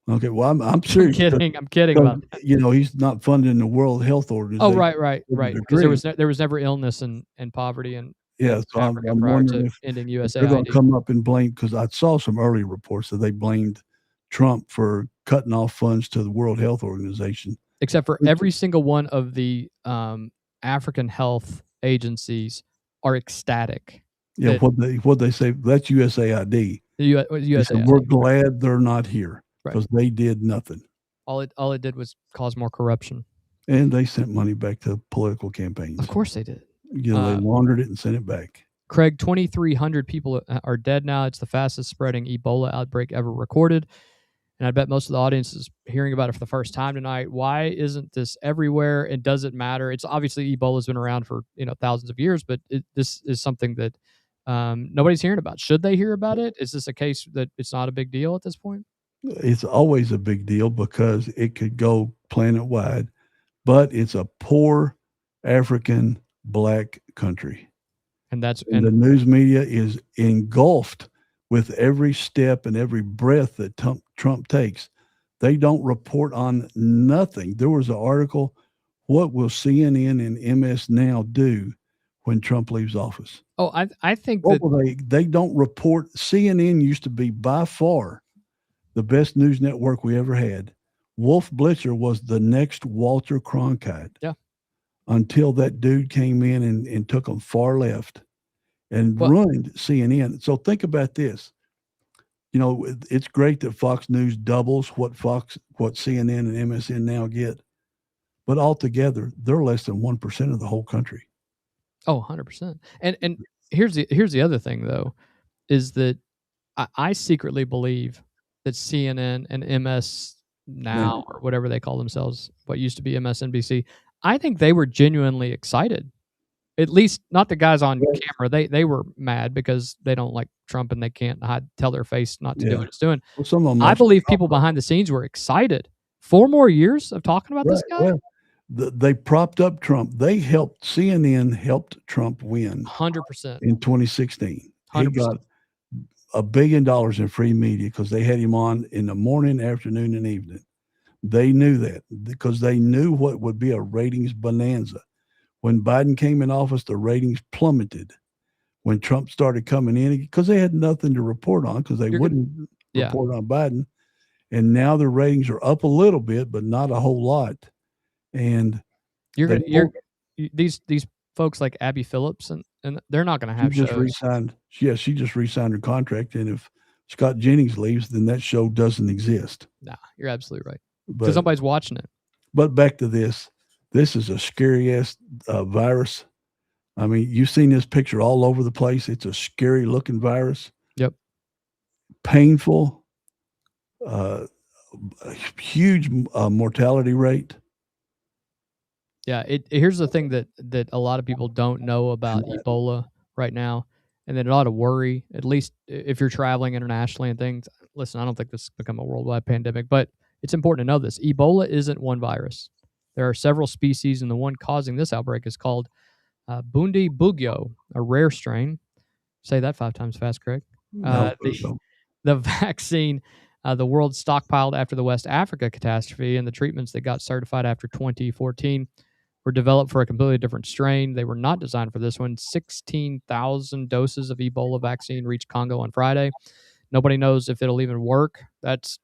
Okay, well, I'm serious. I'm kidding about that. He's not funding the World Health Organization. Oh, right. Because there was never illness and poverty and so I'm wondering if ending they're USAID. going to come up and blame, because I saw some early reports that they blamed Trump for cutting off funds to the World Health Organization. Except for every single one of the African health agencies are ecstatic. Yeah, what they say, that's USAID. USAID. We're glad they're not here because Right. they did nothing. All it did was cause more corruption. And they sent money back to political campaigns. Of course they did. They laundered it and sent it back. Craig, 2,300 people are dead now. It's the fastest spreading Ebola outbreak ever recorded. And I bet most of the audience is hearing about it for the first time tonight. Why isn't this everywhere? And does it matter? It's obviously Ebola's been around for thousands of years, but this is something that nobody's hearing about. Should they hear about it? Is this a case that it's not a big deal at this point? It's always a big deal because it could go planet wide, but it's a poor African black country. And the news media is engulfed with every step and every breath that Trump takes. They don't report on nothing. There was an article, what will CNN and MS Now do when Trump leaves office? Oh, I think they don't report. CNN used to be by far the best news network we ever had. Wolf Blitzer was the next Walter Cronkite. Yeah. Until that dude came in and took them far left and ruined CNN. So think about this. It's great that Fox News doubles what CNN and MSN now get, but altogether they're less than 1% of the whole country. Oh, 100%. And here's the other thing though, is that I secretly believe that CNN and MS Now or whatever they call themselves, what used to be MSNBC, I think they were genuinely excited. At least not the guys on camera. They were mad because they don't like Trump and they can't tell their face not to do what it's doing. Well, some of them I believe people behind the scenes were excited. 4 more years of talking about this guy. Well, they propped up Trump. CNN helped Trump win 100% in 2016. 100%. He got $1 billion in free media because they had him on in the morning, afternoon, and evening. They knew that because they knew what would be a ratings bonanza. When Biden came in office, the ratings plummeted. When Trump started coming in, because they had nothing to report on because they wouldn't report on Biden. And now the ratings are up a little bit, but not a whole lot. And these folks like Abby Phillips and they're not going to have shows. She just re-signed her contract. And if Scott Jennings leaves, then that show doesn't exist. Nah, you're absolutely right. Because nobody's watching it. But back to this. This is a scary-ass virus. I mean, you've seen this picture all over the place. It's a scary-looking virus. Yep. Painful. Huge mortality rate. Yeah. Here's the thing that a lot of people don't know about Ebola right now, and that it ought to worry, at least if you're traveling internationally and things. Listen, I don't think this has become a worldwide pandemic, but it's important to know this. Ebola isn't one virus. There are several species, and the one causing this outbreak is called Bundi Bugyo, a rare strain. Say that 5 times fast, Craig. The vaccine the world stockpiled after the West Africa catastrophe and the treatments that got certified after 2014 were developed for a completely different strain. They were not designed for this one. 16,000 doses of Ebola vaccine reached Congo on Friday. Nobody knows if it'll even work. That's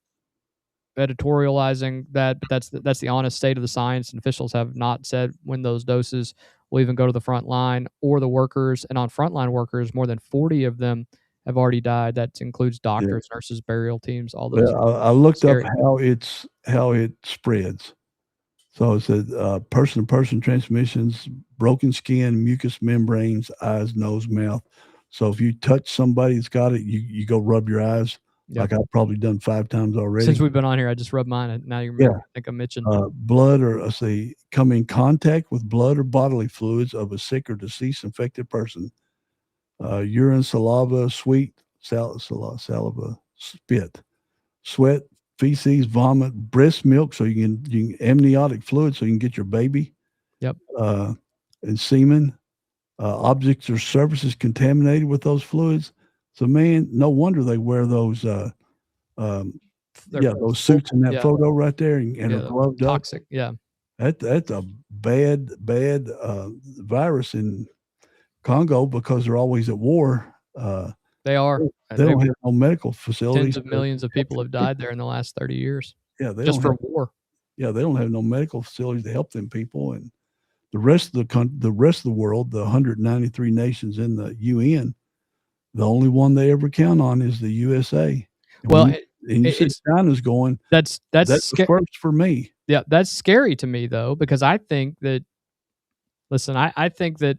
editorializing that, but that's the honest state of the science, and officials have not said when those doses will even go to the front line, or the workers. And on frontline workers, more than 40 of them have already died. That includes doctors, nurses, burial teams, all those. Well, I looked scary. up how it spreads. So it said person-to-person transmissions, broken skin, mucous membranes, eyes, nose, mouth. So if you touch somebody that's got it, you go rub your eyes, like I've probably done 5 times already. Since we've been on here, I just rubbed mine, and now you I think I'm itching. Blood, or let's say, come in contact with blood or bodily fluids of a sick or deceased infected person. Urine, saliva, saliva, spit, sweat, feces, vomit, breast milk, so you can amniotic fluid, so you can get your baby. Yep. And semen, objects or surfaces contaminated with those fluids. So, man, no wonder they wear those those suits in that photo right there, and are gloved up. Toxic, yeah. That's a bad virus in Congo, because they're always at war. They are. They don't have no medical facilities. Tens of millions of people have died there in the last 30 years. Yeah, they just don't for war. Yeah, they don't have no medical facilities to help them people, and the rest of the world, the 193 nations in the UN, the only one they ever count on is the USA. And you said China's going. That's the first for me. Yeah, that's scary to me, though, because I think that. Listen, I think that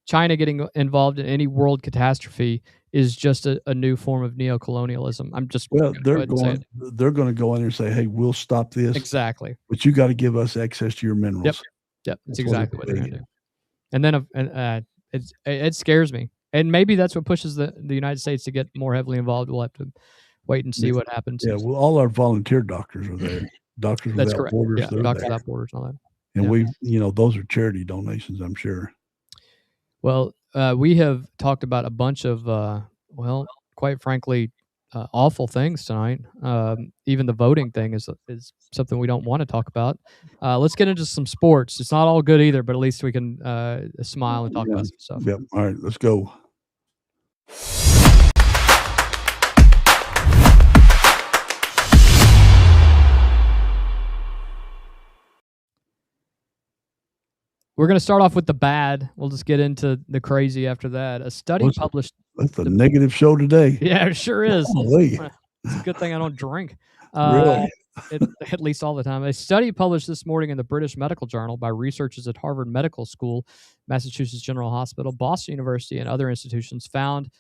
China getting involved in any world catastrophe is just a new form of neocolonialism. I'm just they're going to go in there and say, "Hey, we'll stop this." Exactly. But you got to give us access to your minerals. Yep. That's exactly what they're going to do. And then it scares me. And maybe that's what pushes the United States to get more heavily involved. We'll have to wait and see what happens. Yeah, well, all our volunteer doctors are there. Doctors Without Borders. Yeah, Doctors Without Borders and all that. And those are charity donations, I'm sure. Well, we have talked about a bunch of, quite frankly, awful things tonight. Even the voting thing is something we don't want to talk about. Let's get into some sports. It's not all good either, but at least we can smile and talk about some stuff. Yep. All right, let's go. We're going to start off with the bad. We'll just get into the crazy after that. A study published. That's a negative show today. Yeah, it sure is. Holy. It's a good thing I don't drink. Really? At least all the time. A study published this morning in the British Medical Journal by researchers at Harvard Medical School, Massachusetts General Hospital, Boston University, and other institutions found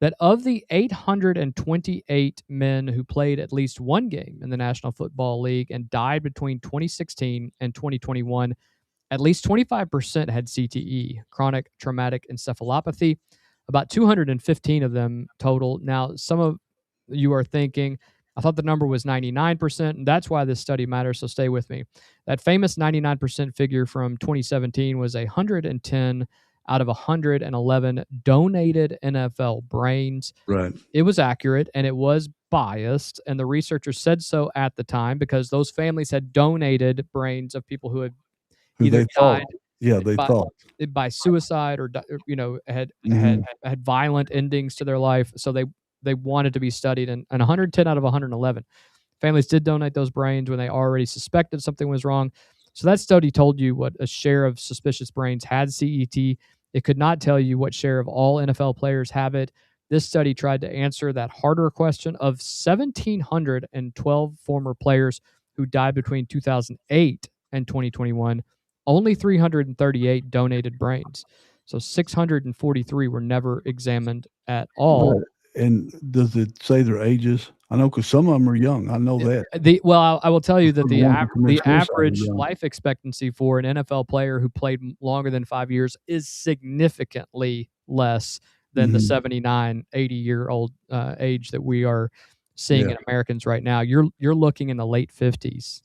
that of the 828 men who played at least one game in the National Football League and died between 2016 and 2021, at least 25% had CTE, chronic traumatic encephalopathy, about 215 of them total. Now, some of you are thinking, I thought the number was 99%, and that's why this study matters, so stay with me. That famous 99% figure from 2017 was 110 out of 111 donated NFL brains. Right. It was accurate, and it was biased, and the researchers said so at the time because those families had donated brains of people who had either died by suicide or had violent endings to their life, so they wanted to be studied. And 110 out of 111 families did donate those brains when they already suspected something was wrong. So that study told you what a share of suspicious brains had CET. It could not tell you what share of all NFL players have it. This study tried to answer that harder question. Of 1,712 former players who died between 2008 and 2021, only 338 donated brains. So 643 were never examined at all. Right. And does it say their ages? I know, because some of them are young. I know that. I will tell you that the average life expectancy for an NFL player who played longer than 5 years is significantly less than the 79, 80-year-old age that we are seeing in Americans right now. You're looking in the late 50s.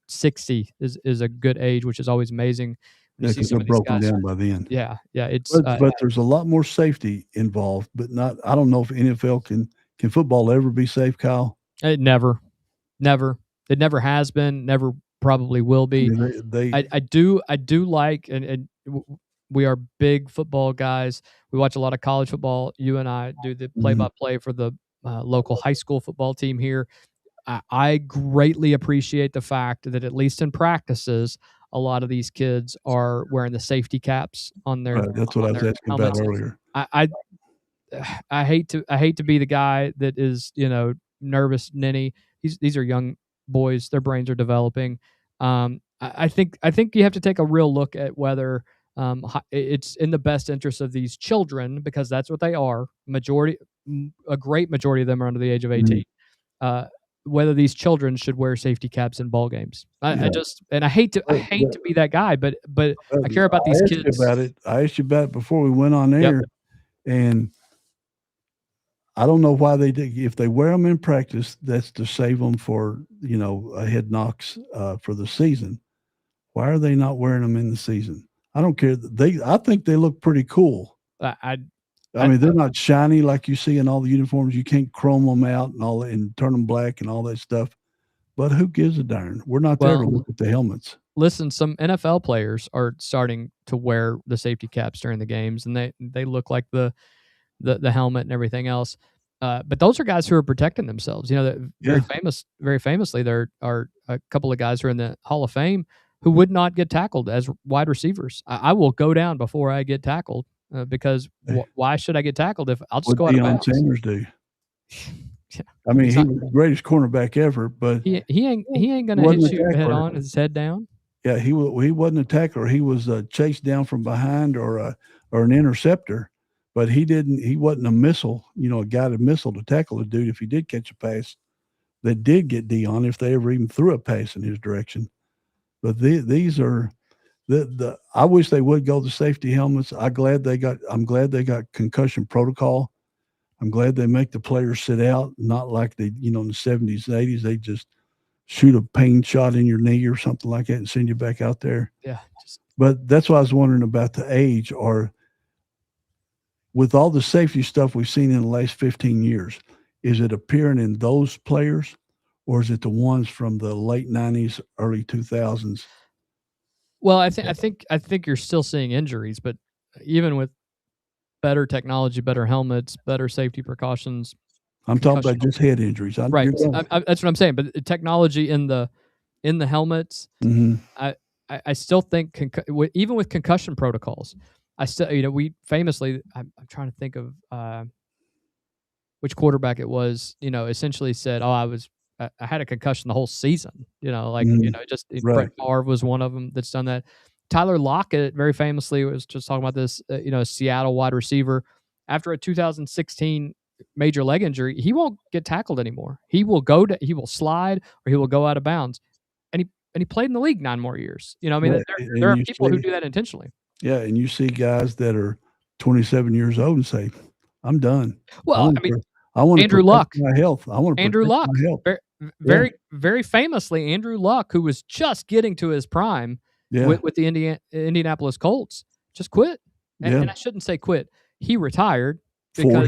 60 is a good age, which is always amazing. Yeah, because they're broken down by then. Yeah. It's but there's a lot more safety involved. But not. I don't know if NFL can football ever be safe, Kyle. It never. It never has been. Never probably will be. I do like, and we are big football guys. We watch a lot of college football. You and I do the play-by-play for the local high school football team here. I greatly appreciate the fact that at least in practices, a lot of these kids are wearing the safety caps on their Right, that's what I was asking about helmets. earlier. I hate to be the guy that is, nervous ninny. These are young boys; their brains are developing. I think you have to take a real look at whether it's in the best interest of these children, because that's what they are. A great majority of them are under the age of 18. Uh, whether these children should wear safety caps in ball games. I just, and I hate to be that guy, but I care about these kids. I asked you about it before we went on Yep. air, and I don't know why they did. If they wear them in practice, that's to save them for a head knocks for the season. Why are they not wearing them in the season? I don't care. I think they look pretty cool. I mean, they're not shiny like you see in all the uniforms. You can't chrome them out and turn them black and all that stuff. But who gives a darn? We're not there to look at the helmets. Listen, some NFL players are starting to wear the safety caps during the games, and they look like the helmet and everything else. But those are guys who are protecting themselves. Very famously, there are a couple of guys who are in the Hall of Fame who would not get tackled as wide receivers. I will go down before I get tackled because why should I get tackled if I'll just go out of bounds? What Deion Sanders do? Yeah. I mean, he was the greatest cornerback ever, but he ain't gonna hit you head on, his head down. Yeah, he wasn't a tackler. He was chased down from behind or an interceptor, but he wasn't a missile. A guided missile to tackle a dude if he did catch a pass that did get Deion, if they ever even threw a pass in his direction. But these are I wish they would go to safety helmets. I'm glad they got concussion protocol. I'm glad they make the players sit out, not like they, in the 70s and 80s, they just shoot a pain shot in your knee or something like that and send you back out there. Yeah. But that's why I was wondering about the age, or with all the safety stuff we've seen in the last 15 years, is it appearing in those players, or is it the ones from the late 90s, early 2000s? Well, I think you're still seeing injuries, but even with better technology, better helmets, better safety precautions. I'm talking about just head injuries. Right. That's what I'm saying. But technology in the helmets, mm-hmm. I still think even with concussion protocols, I still, we famously, I'm trying to think of which quarterback it was, essentially said, "Oh, I had a concussion the whole season." Right. Brett Favre was one of them that's done that. Tyler Lockett very famously was just talking about this, a Seattle wide receiver. After a 2016 major leg injury, he won't get tackled anymore. He will slide, or he will go out of bounds. And he played in the league 9 more years. There are people who do that intentionally. Yeah, and you see guys that are 27 years old and say, "I'm done." Well, I want Andrew Luck. My health. I want to Andrew Luck. My health. Very famously, Andrew Luck, who was just getting to his prime with the Indianapolis Colts, just quit. And I shouldn't say quit. He retired for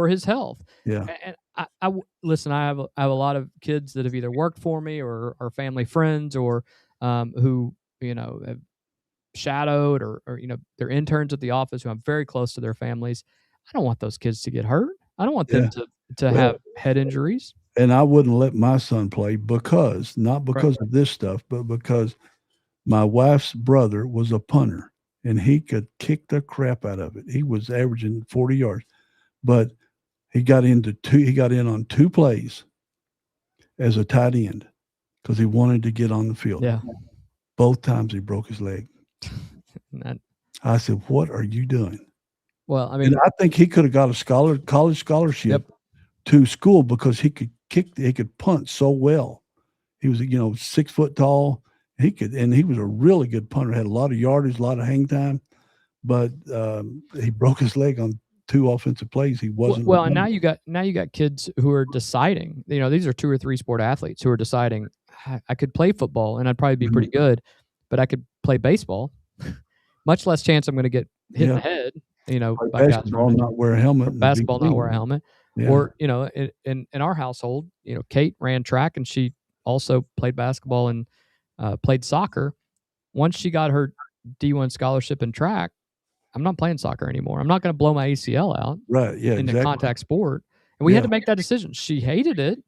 his health. Yeah. And I listen, I have a lot of kids that have either worked for me or are family friends, or who have shadowed or they're interns at the office who I'm very close to their families. I don't want those kids to get hurt. I don't want them to have head injuries. And I wouldn't let my son play not because of this stuff, but because my wife's brother was a punter and he could kick the crap out of it. He was averaging 40 yards, but he got in on 2 plays as a tight end because he wanted to get on the field. Yeah. Both times he broke his leg. I said, "What are you doing?" Well, and I think he could have got a college scholarship to school because he could he could punt so well. He was, 6 foot tall. And he was a really good punter, had a lot of yardage, a lot of hang time, but he broke his leg on 2 offensive plays. He wasn't well. And now you got kids who are deciding. These are 2 or 3 sport athletes who are deciding, I could play football and I'd probably be pretty good, but I could play baseball. Much less chance I'm going to get hit in the head. By basketball, not wear a helmet. Basketball, not wear a helmet. Yeah. Or in our household, Kate ran track and she also played basketball and played soccer. Once she got her D1 scholarship in track, I'm not playing soccer anymore. I'm not going to blow my ACL out. Right. Yeah. In a contact sport. And we had to make that decision. She hated it.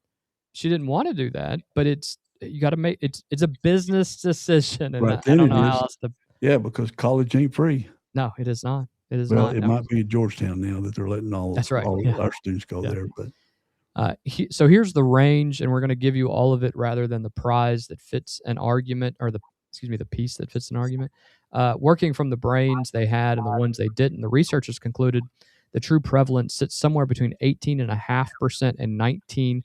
She didn't want to do that, but it's you got to make it's a business decision, and Right I then don't it know how is. else to. Yeah, because college ain't free. No, it is not. It is Well, not. it No. might be at Georgetown now that they're letting That's right. all Yeah. our students go Yeah. there. But So here's the range, and we're going to give you all of it rather than the prize that fits an argument, or the piece that fits an argument. Working from the brains they had and the ones they didn't, the researchers concluded the true prevalence sits somewhere between 18.5% and 19,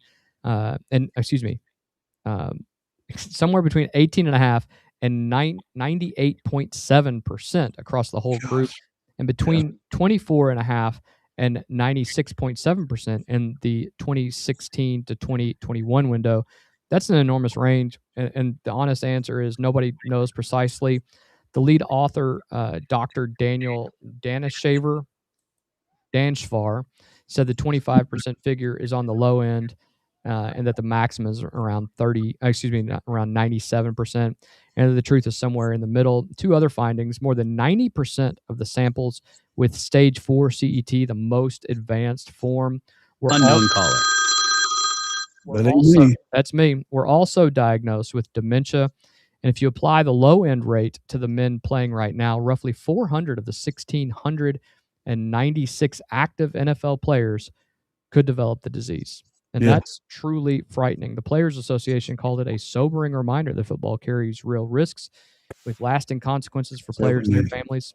somewhere between 18.5 and 98.7% across the whole group, gosh, and between 24.5 and 96.7% in the 2016 to 2021 window. That's an enormous range, and the honest answer is nobody knows precisely. The lead author, Dr. Daniel Danishvar, said the 25% figure is on the low end, and that the maximum is around around 97%, and the truth is somewhere in the middle. Two other findings: more than 90% of the samples with stage 4 CET, the most advanced form, were Unknown caller. that ain't me. that's me. We're also diagnosed with dementia. And if you apply the low end rate to the men playing right now, roughly 400 of the 1,696 active NFL players could develop the disease. And Yeah. that's truly frightening. The Players Association called it a sobering reminder that football carries real risks with lasting consequences for players and their families,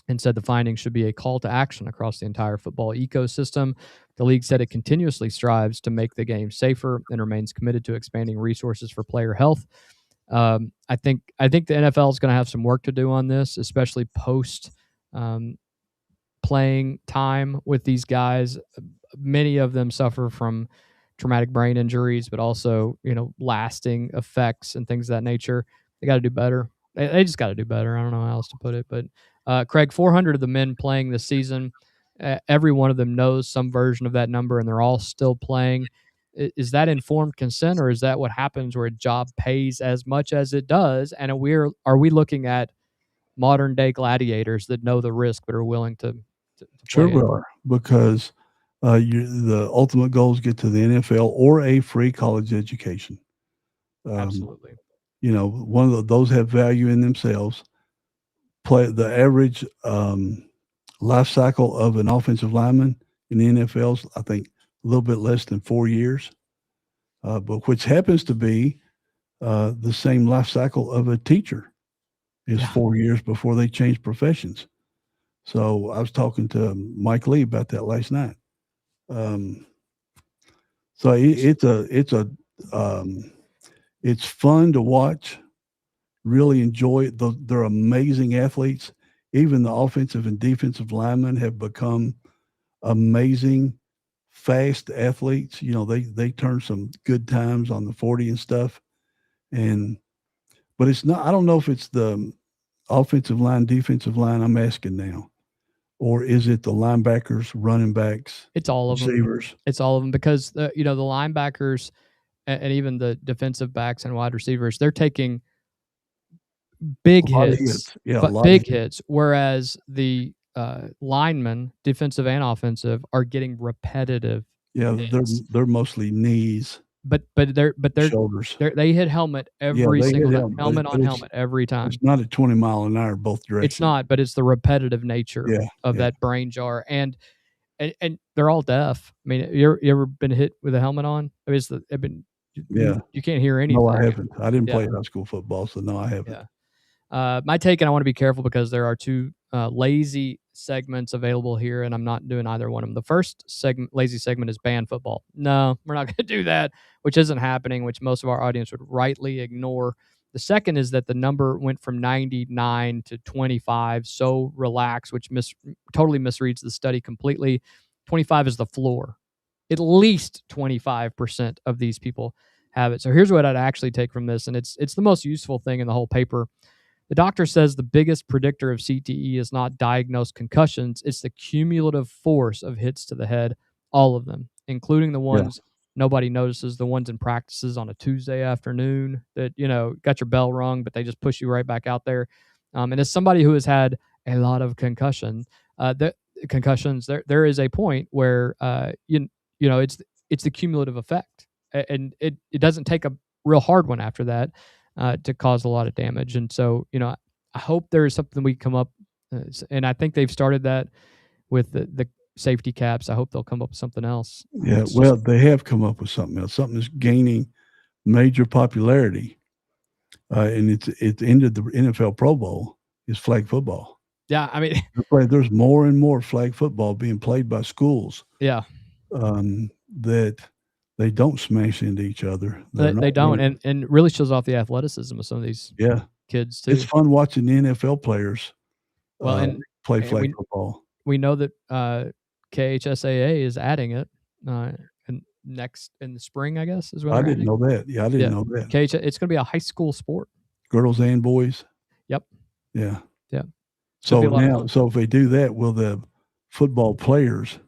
and said the findings should be a call to action across the entire football ecosystem. The league said it continuously strives to make the game safer and remains committed to expanding resources for player health. I think the NFL is going to have some work to do on this, especially post playing time with these guys. Many of them suffer from traumatic brain injuries, but also, lasting effects and things of that nature. They got to do better. They just got to do better. I don't know how else to put it. But Craig, 400 of the men playing this season, every one of them knows some version of that number, and they're all still playing. Is that informed consent, or is that what happens where a job pays as much as it does? And are we looking at modern day gladiators that know the risk but are willing to Sure play we it? are, because the ultimate goal is get to the NFL or a free college education. Absolutely. One of those have value in themselves. The average life cycle of an offensive lineman in the NFL's, I think, a little bit less than 4 years, but which happens to be the same life cycle of a teacher is 4 years before they change professions. So I was talking to Mike Lee about that last night. So it's fun to watch. Really enjoy it. They're amazing athletes. Even the offensive and defensive linemen have become amazing, fast athletes. They turn some good times on the 40 and stuff. But it's not. I don't know if it's the offensive line, defensive line. I'm asking now. Or is it the linebackers, running backs? It's all of them. Receivers. It's all of them, because the linebackers and even the defensive backs and wide receivers, they're taking big hits, big hits, whereas the linemen, defensive and offensive, are getting repetitive. Yeah, hits. they're mostly knees, but they're shoulders. they hit helmet every single time. Helmet on helmet every time. It's not at 20 mile an hour both directions. It's not, but it's the repetitive nature of that brain jar, and they're all deaf. I mean, you ever been hit with a helmet on? I mean, you can't hear anything. No, I haven't. I didn't play high school football, so no, I haven't. Yeah. My take, and I want to be careful because there are two lazy segments available here, and I'm not doing either one of them. The first lazy segment, is ban football. No, we're not going to do that, which isn't happening, which most of our audience would rightly ignore. The second is that the number went from 99 to 25, so relaxed, which totally misreads the study completely. 25 is the floor. At least 25% of these people have it. So here's what I'd actually take from this, and it's the most useful thing in the whole paper. The doctor says the biggest predictor of CTE is not diagnosed concussions. It's the cumulative force of hits to the head, all of them, including the ones nobody notices, the ones in practices on a Tuesday afternoon that, got your bell rung, but they just push you right back out there. And as somebody who has had a lot of concussions, there is a point where, it's the cumulative effect. And it doesn't take real hard one after that to cause a lot of damage. And so, I hope there is something we come up, and I think they've started that with the safety caps. I hope they'll come up with something else. Yeah, well, they have come up with something else. Something that's gaining major popularity, and it's ended the NFL Pro Bowl is flag football. Yeah, I mean, there's more and more flag football being played by schools. Yeah, that they don't smash into each other. They don't, and really shows off the athleticism of some of these kids too. It's fun watching the NFL players play and flag football. We know that KHSAA is adding it and next in the spring, I guess, is what I didn't know that. Yeah, I didn't know that. It's going to be a high school sport. Girls and boys. Yep. Yeah. Yeah. So now, if they do that, will the football players?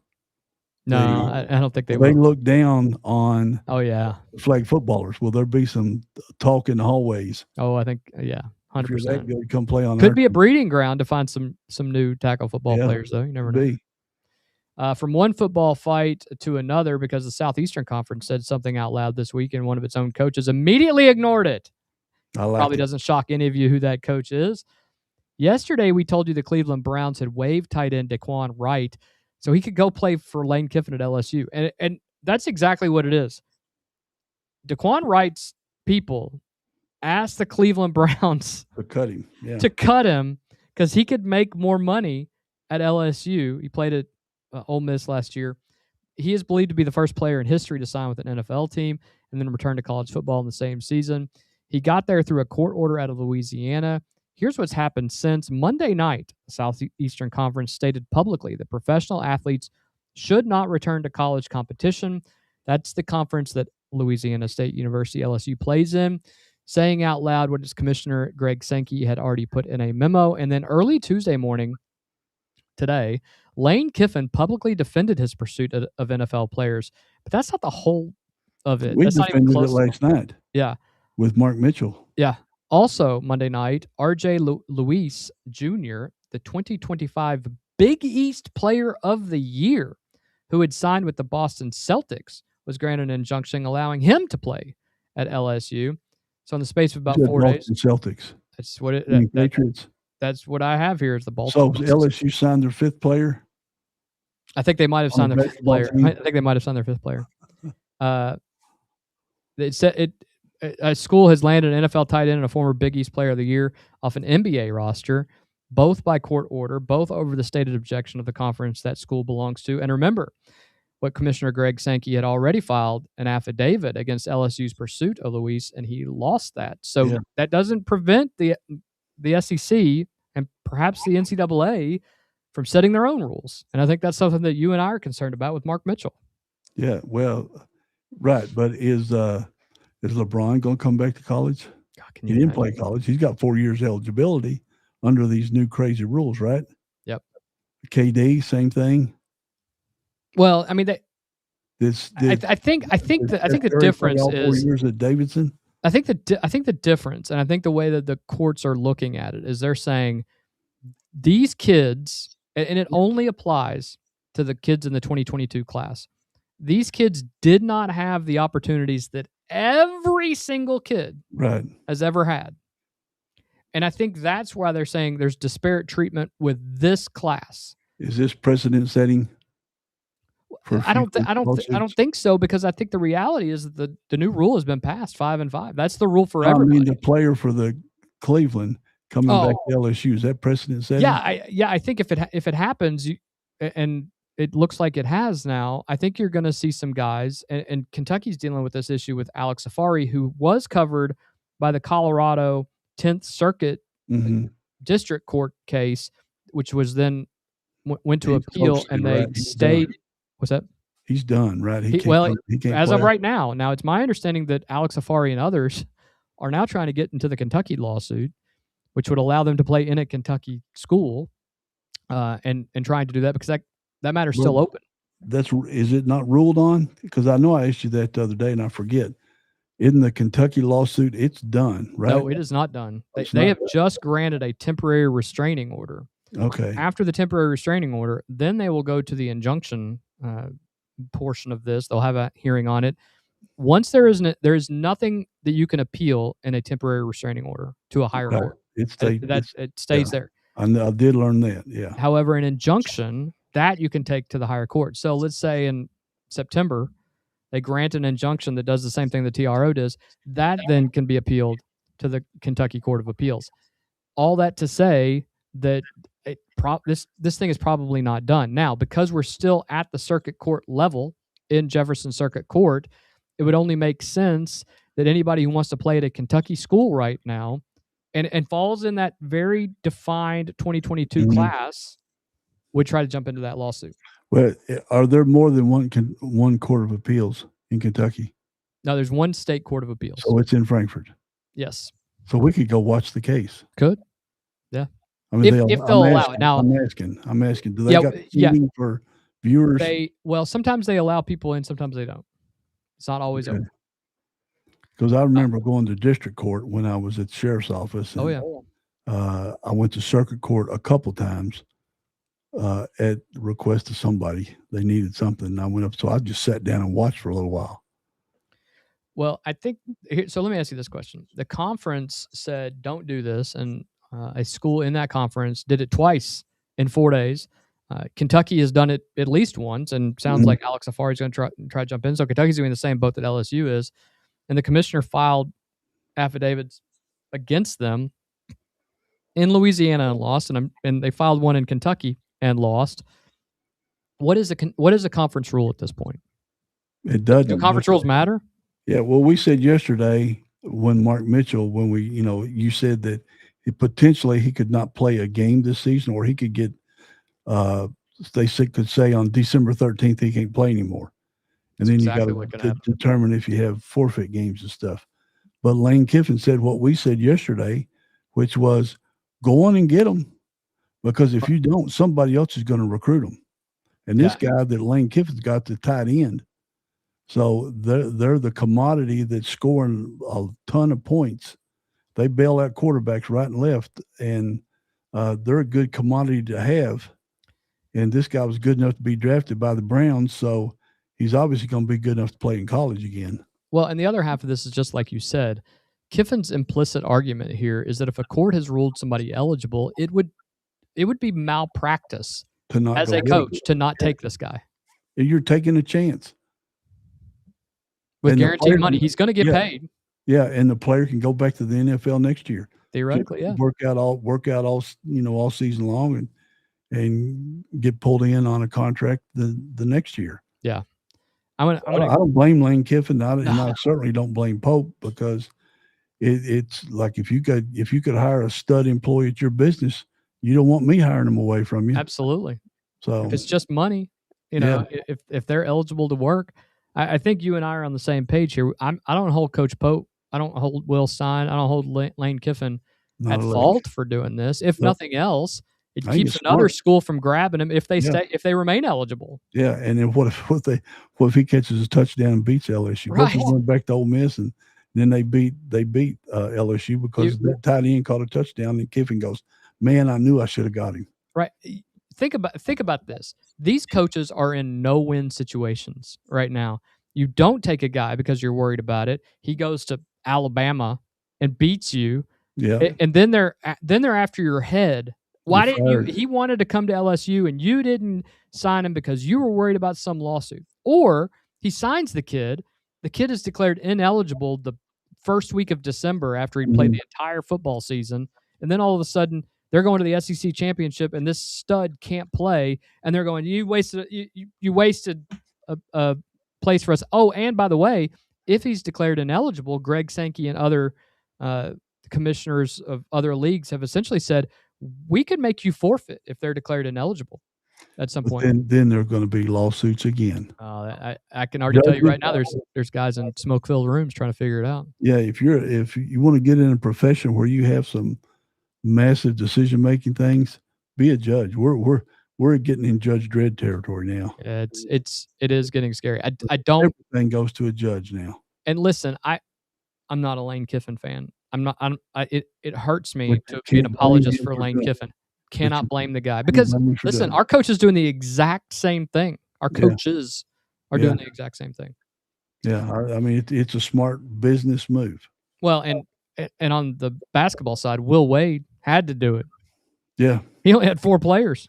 No, I don't think they will. They look down on. Oh yeah. Flag footballers. Will there be some talk in the hallways? Oh, I think 100%. Come play on. Could be a breeding ground to find some new tackle football players, though. You never know. From one football fight to another, because the Southeastern Conference said something out loud this week, and one of its own coaches immediately ignored it. Probably doesn't shock any of you who that coach is. Yesterday, we told you the Cleveland Browns had waived tight end Daquan Wright so he could go play for Lane Kiffin at LSU. And that's exactly what it is. Daquan Wright's people asked the Cleveland Browns to cut him because he could make more money at LSU. He played at Ole Miss last year. He is believed to be the first player in history to sign with an NFL team and then return to college football in the same season. He got there through a court order out of Louisiana. Here's what's happened since Monday night. The Southeastern Conference stated publicly that professional athletes should not return to college competition. That's the conference that Louisiana State University, LSU, plays in, saying out loud what its commissioner, Greg Sankey, had already put in a memo. And then early Tuesday morning, today, Lane Kiffin publicly defended his pursuit of NFL players. But that's not the whole of it. We That's not defended even it close. last night. Yeah. With Mark Mitchell. Yeah. Also, Monday night, R.J. Luis Jr., the 2025 Big East Player of the Year, who had signed with the Boston Celtics, was granted an injunction allowing him to play at LSU. So in the space of about 4 days. Celtics. That's what Patriots. That's what I have here is the Baltimore. So LSU signed their fifth player? I think they might have signed their fifth player. I think they might have signed their fifth player. A school has landed an NFL tight end and a former Big East Player of the Year off an NBA roster, both by court order, both over the stated objection of the conference that school belongs to. And remember, what Commissioner Greg Sankey had already filed an affidavit against LSU's pursuit of Luis, and he lost that. So that doesn't prevent the SEC and perhaps the NCAA from setting their own rules. And I think that's something that you and I are concerned about with Mark Mitchell. Yeah, well, right. But is LeBron going to come back to college? God, he didn't play college. He's got 4 years eligibility under these new crazy rules, right? Yep. KD, same thing. Well, I mean, I think the difference is 4 years at Davidson. I think the difference, and I think the way that the courts are looking at it is they're saying these kids, and it only applies to the kids in the 2022 class. These kids did not have the opportunities that every single kid has ever had. And I think that's why they're saying there's disparate treatment with this class. Is this precedent setting? I don't think so, because I think the reality is that the new rule has been passed 5-5. That's the rule for everybody. I mean, the player for the Cleveland coming back to LSU, is that precedent setting? Yeah. I think if it happens, and it looks like it has now, I think you're going to see some guys, and Kentucky's dealing with this issue with Alex Safari, who was covered by the Colorado 10th Circuit District Court case, which was then went to appeal, and they stayed. What's that? He's done, right? He can't as of right now. Now, it's my understanding that Alex Safari and others are now trying to get into the Kentucky lawsuit, which would allow them to play in a Kentucky school, and trying to do that because that matter's still open. Is it not ruled on? Because I know I asked you that the other day and I forget. In the Kentucky lawsuit, it's done, right? No, it is not done. They have just granted a temporary restraining order. Okay. After the temporary restraining order, then they will go to the injunction portion of this. They'll have a hearing on it. Once there is nothing that you can appeal in a temporary restraining order to a higher Right. court. It Stays there. I did learn that. Yeah. However, an injunction that you can take to the higher court. So let's say in September they grant an injunction that does the same thing the TRO does. That then can be appealed to the Kentucky Court of Appeals. All that to say that this thing is probably not done now, because we're still at the circuit court level in Jefferson Circuit Court. It would only make sense that anybody who wants to play at a Kentucky school right now and falls in that very defined 2022 class would try to jump into that lawsuit. Well, are there more than one court of appeals in Kentucky? No, there's one state court of appeals. So it's in Frankfort. Yes. So we could go watch the case. Could. Yeah. I mean, if they'll allow it. Now, I'm asking. Do they got seating for viewers? Sometimes they allow people in, sometimes they don't. It's not always open. Because I remember going to district court when I was at the sheriff's office. And, I went to circuit court a couple times at the request of somebody. They needed something, and I went up. So I just sat down and watched for a little while. Well, I think so. Let me ask you this question: the conference said don't do this, and a school in that conference did it twice in 4 days. Kentucky has done it at least once, and sounds like Alex Afari is going to try to jump in. So Kentucky's doing the same boat that LSU is, and the commissioner filed affidavits against them in Louisiana and lost, and they filed one in Kentucky and lost. What is a conference rule at this point? It doesn't. Do conference rules matter? Yeah. Well, we said yesterday when Mark Mitchell, when you said that he could not play a game this season, or he could get, could say on December 13th he can't play anymore, and then you got to determine if you have forfeit games and stuff. But Lane Kiffin said what we said yesterday, which was go on and get them, because if you don't, somebody else is going to recruit them. And this guy that Lane Kiffin's got, the tight end. So they're the commodity that's scoring a ton of points. They bail out quarterbacks right and left, and they're a good commodity to have. And this guy was good enough to be drafted by the Browns, so he's obviously going to be good enough to play in college again. Well, and the other half of this is just like you said. Kiffin's implicit argument here is that if a court has ruled somebody eligible, it would be malpractice as a coach to not take this guy. You're taking a chance. With guaranteed money. He's going to get paid. Yeah, and the player can go back to the NFL next year. Theoretically, yeah. Work out all season long and get pulled in on a contract the next year. Yeah. I don't blame Lane Kiffin. And I certainly don't blame Pope, because it's like if you could hire a stud employee at your business, you don't want me hiring them away from you. Absolutely. So if it's just money, if they're eligible to work, I think you and I are on the same page here. I don't hold Coach Pope. I don't hold Will Stein. I don't hold Lane Kiffin at fault for doing this. If nothing else, it keeps another school from grabbing him if they remain eligible. Yeah, and then what if he catches a touchdown and beats LSU? Right. What if he went back to Ole Miss and then they beat LSU because that tight end caught a touchdown, and Kiffin goes, "Man, I knew I should have got him." Right. Think about this. These coaches are in no-win situations right now. You don't take a guy because you're worried about it. He goes to Alabama and beats you. Yeah. And then they're after your head. Why didn't you? He wanted to come to LSU and you didn't sign him because you were worried about some lawsuit. Or he signs the kid. The kid is declared ineligible the first week of December after he played the entire football season. And then all of a sudden they're going to the SEC championship and this stud can't play. And they're going, you wasted a place for us. Oh, and by the way, if he's declared ineligible, Greg Sankey and other commissioners of other leagues have essentially said, we could make you forfeit if they're declared ineligible at some point. And then there are going to be lawsuits again. I can already tell you right now, there's guys in smoke-filled rooms trying to figure it out. Yeah, if you want to get in a profession where you have some massive decision-making things, be a judge. We're getting in Judge Dredd territory now. Yeah, it is getting scary. I don't. Everything goes to a judge now. And listen, I'm not a Lane Kiffin fan. It hurts me to be an apologist for Lane Kiffin. Cannot blame the guy because listen, our coach is doing the exact same thing. Our coaches are doing the exact same thing. Yeah, I mean it's a smart business move. Well, and on the basketball side, Will Wade had to do it. Yeah. He only had 4 players.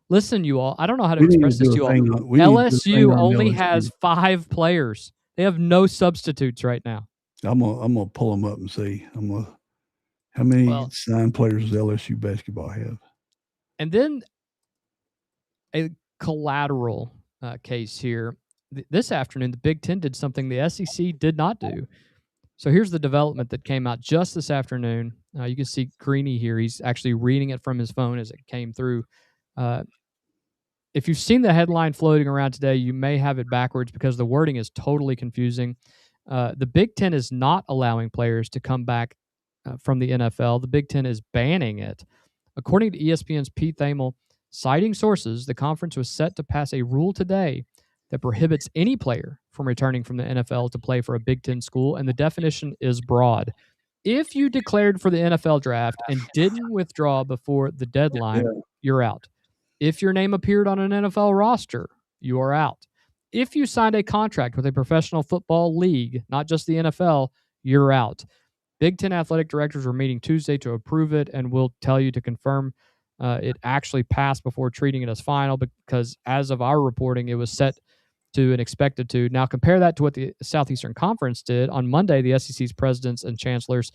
Listen, you all, I don't know how to We need to express this do to a you all. thing on, we need to do a thing LSU on only LSU. has 5 players. They have no substitutes right now. I'm gonna pull them up and see. How many Well, signed players does LSU basketball have? and then a collateral case here. This afternoon, the Big Ten did something the SEC did not do. So here's the development that came out just this afternoon. You can see Greeny here. He's actually reading it from his phone as it came through. If you've seen the headline floating around today, you may have it backwards because the wording is totally confusing. The Big Ten is not allowing players to come back from the NFL. The Big Ten is banning it. According to ESPN's Pete Thamel, citing sources, the conference was set to pass a rule today that prohibits any player from returning from the NFL to play for a Big Ten school, and the definition is broad. If you declared for the NFL draft and didn't withdraw before the deadline, you're out. If your name appeared on an NFL roster, you are out. If you signed a contract with a professional football league, not just the NFL, you're out. Big Ten athletic directors were meeting Tuesday to approve it, and we'll tell you to confirm it actually passed before treating it as final, because as of our reporting, it was set to and expected to. Now compare that to what the Southeastern Conference did. On Monday, the SEC's presidents and chancellors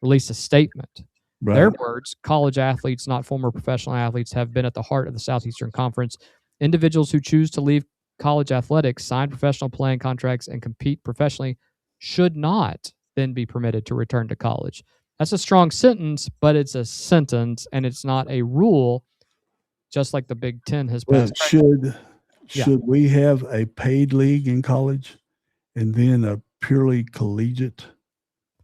released a statement. Right. Their words, college athletes, not former professional athletes, have been at the heart of the Southeastern Conference. Individuals who choose to leave college athletics, sign professional playing contracts, and compete professionally should not then be permitted to return to college. That's a strong sentence, but it's a sentence, and it's not a rule, just like the Big Ten has Well, passed. should we have a paid league in college and then a purely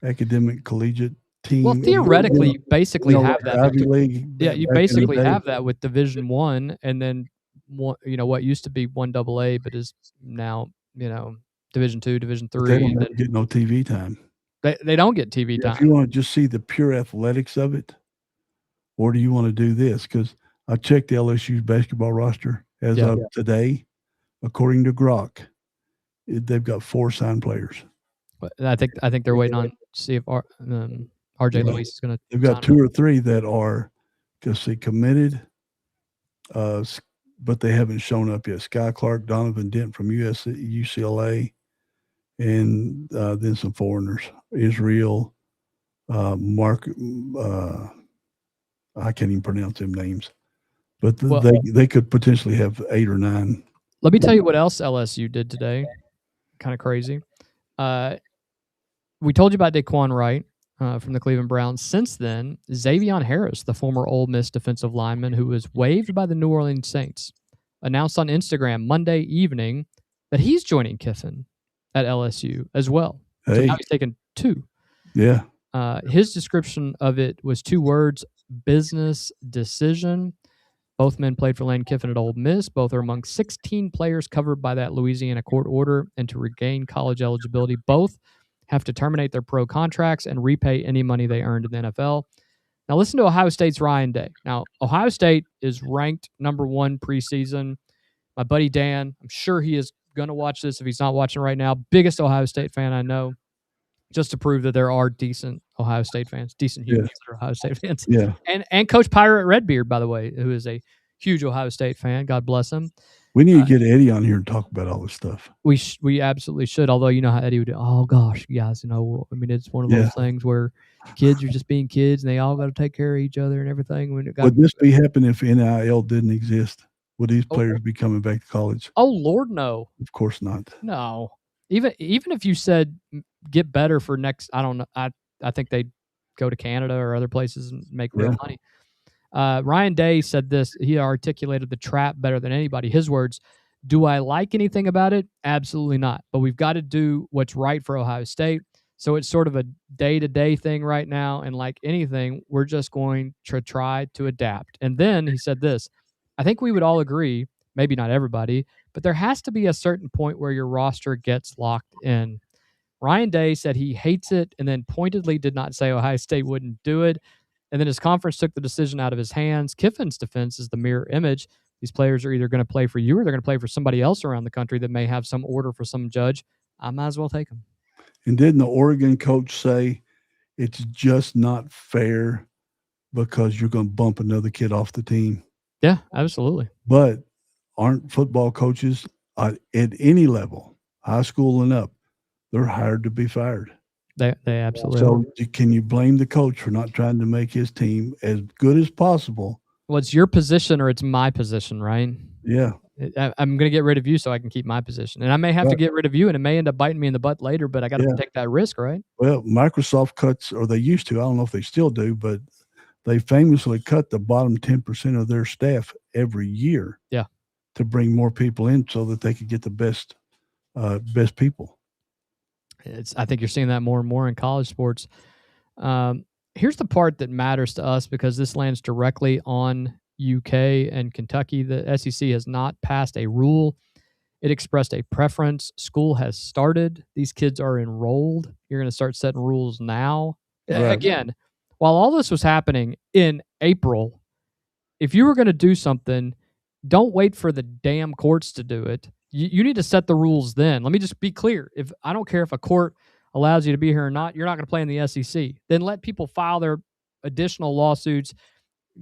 academic collegiate team? Well, theoretically, you basically have that. Ivy League. Yeah, you basically have that with Division I, and then what used to be 1AA, but is now Division II, Division III. They don't get no TV time. They don't get TV time. If you want to just see the pure athletics of it, or do you want to do this? Because I checked the LSU's basketball roster as of today. According to Grok, they've got 4 signed players. But I think they're waiting on to see if RJ Luis is going to. They've got 2 or 3 that are committed, but they haven't shown up yet. Sky Clark, Donovan Dent from UCLA, and then some foreigners. Israel, Mark. I can't even pronounce them names, but they could potentially have 8 or 9. Let me tell you what else LSU did today. Kind of crazy. We told you about Daquan Wright from the Cleveland Browns. Since then, Xavion Harris, the former Ole Miss defensive lineman who was waived by the New Orleans Saints, announced on Instagram Monday evening that he's joining Kiffin at LSU as well. Hey. So now he's taken 2. Yeah. His description of it was 2 words: business decision. Both men played for Lane Kiffin at Ole Miss. Both are among 16 players covered by that Louisiana court order, and to regain college eligibility, both have to terminate their pro contracts and repay any money they earned in the NFL. Now listen to Ohio State's Ryan Day. Now, Ohio State is ranked number 1 preseason. My buddy Dan, I'm sure he is going to watch this if he's not watching right now. Biggest Ohio State fan I know, just to prove that there are decent Ohio State fans, decent humans that are Ohio State fans. Yeah. And Coach Pirate Redbeard, by the way, who is a huge Ohio State fan. God bless him. We need to get Eddie on here and talk about all this stuff. We absolutely should. Although you know how Eddie would do. Oh gosh, guys, I mean, it's one of those things where kids are just being kids, and they all got to take care of each other and everything. Would this be happening if NIL didn't exist? Would these players be coming back to college? Oh Lord, no. Of course not. No. Even if you said get better for next, I don't know. I think they'd go to Canada or other places and make real money. Ryan Day said this. He articulated the trap better than anybody. His words: do I like anything about it? Absolutely not. But we've got to do what's right for Ohio State. So it's sort of a day-to-day thing right now. And like anything, we're just going to try to adapt. And then he said this: I think we would all agree, maybe not everybody, but there has to be a certain point where your roster gets locked in. Ryan Day said he hates it and then pointedly did not say Ohio State wouldn't do it. And then his conference took the decision out of his hands. Kiffin's defense is the mirror image. These players are either going to play for you or they're going to play for somebody else around the country that may have some order for some judge. I might as well take them. And didn't the Oregon coach say It's just not fair because you're going to bump another kid off the team. Yeah, absolutely. But aren't football coaches at any level, high school and up, they're hired to be fired. They absolutely So are. can you blame the coach for not trying to make his team as good as possible? Well, it's your position or it's my position, right? Yeah. I'm going to get rid of you so I can keep my position. And I may have to get rid of you, and it may end up biting me in the butt later, but I got to take that risk, right? Well, Microsoft cuts, or they used to, I don't know if they still do, but they famously cut the bottom 10% of their staff every year. Yeah. To bring more people in so that they could get the best people. I think you're seeing that more and more in college sports. Here's the part that matters to us because this lands directly on UK and Kentucky. The SEC has not passed a rule. It expressed a preference. School has started. These kids are enrolled. You're going to start setting rules now. Right. Again, while all this was happening in April, if you were going to do something, don't wait for the damn courts to do it. You need to set the rules then. Let me just be clear. If I don't care if a court allows you to be here or not, you're not going to play in the SEC. Then let people file their additional lawsuits,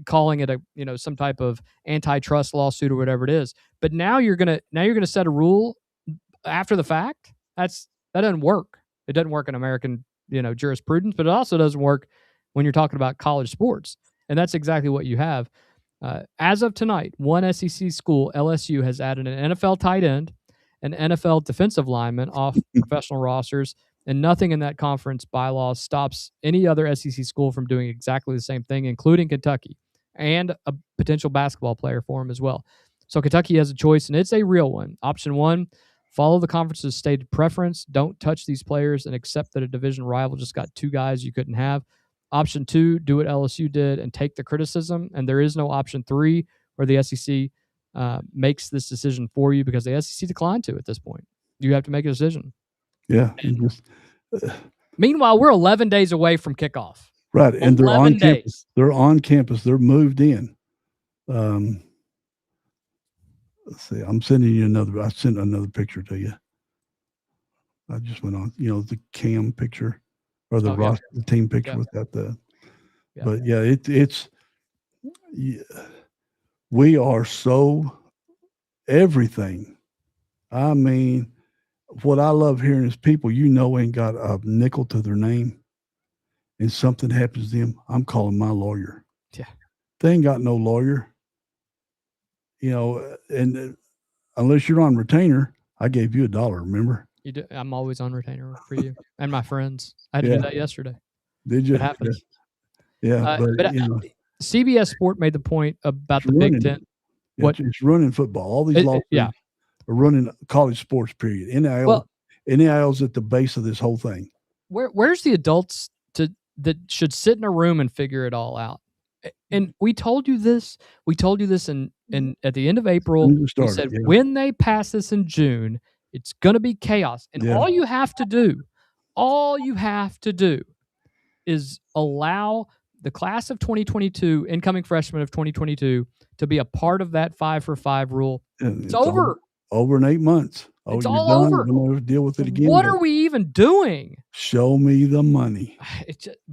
calling it some type of antitrust lawsuit or whatever it is. But now you're gonna set a rule after the fact. That doesn't work. It doesn't work in American jurisprudence, but it also doesn't work when you're talking about college sports. And that's exactly what you have. As of tonight, one SEC school, LSU, has added an NFL tight end, an NFL defensive lineman off professional rosters, and nothing in that conference bylaws stops any other SEC school from doing exactly the same thing, including Kentucky, and a potential basketball player for him as well. So Kentucky has a choice, and it's a real one. Option one, follow the conference's stated preference. Don't touch these players and accept that a division rival just got two guys you couldn't have. Option two, do what LSU did and take the criticism. And there is no option three where the SEC makes this decision for you because the SEC declined to at this point. You have to make a decision. Yeah. Meanwhile, we're 11 days away from kickoff. Right. And they're on days. Campus. They're on campus. They're moved in. Let's see. I sent another picture to you. I just went on, the cam picture. Or the roster, the team picture without the, but we are so everything. I mean, what I love hearing is people ain't got a nickel to their name, and something happens to them. I'm calling my lawyer. Yeah, they ain't got no lawyer. And unless you're on retainer, I gave you $1. Remember? You do. I'm always on retainer for you and my friends. I had to do that yesterday. Did you? It happens. Yeah. But CBS Sport made the point about the Big Ten. It's running football. All these laws are running college sports, period. NIL's at the base of this whole thing. Where's the adults that should sit in a room and figure it all out? And we told you this. We told you this in at the end of April. We said when they pass this in June, it's going to be chaos. And all you have to do is allow the class of 2022, incoming freshmen of 2022, to be a part of that 5-for-5 rule. It's over. Over in 8 months. It's all over. We'll never deal with it again. What are we even doing? Show me the money.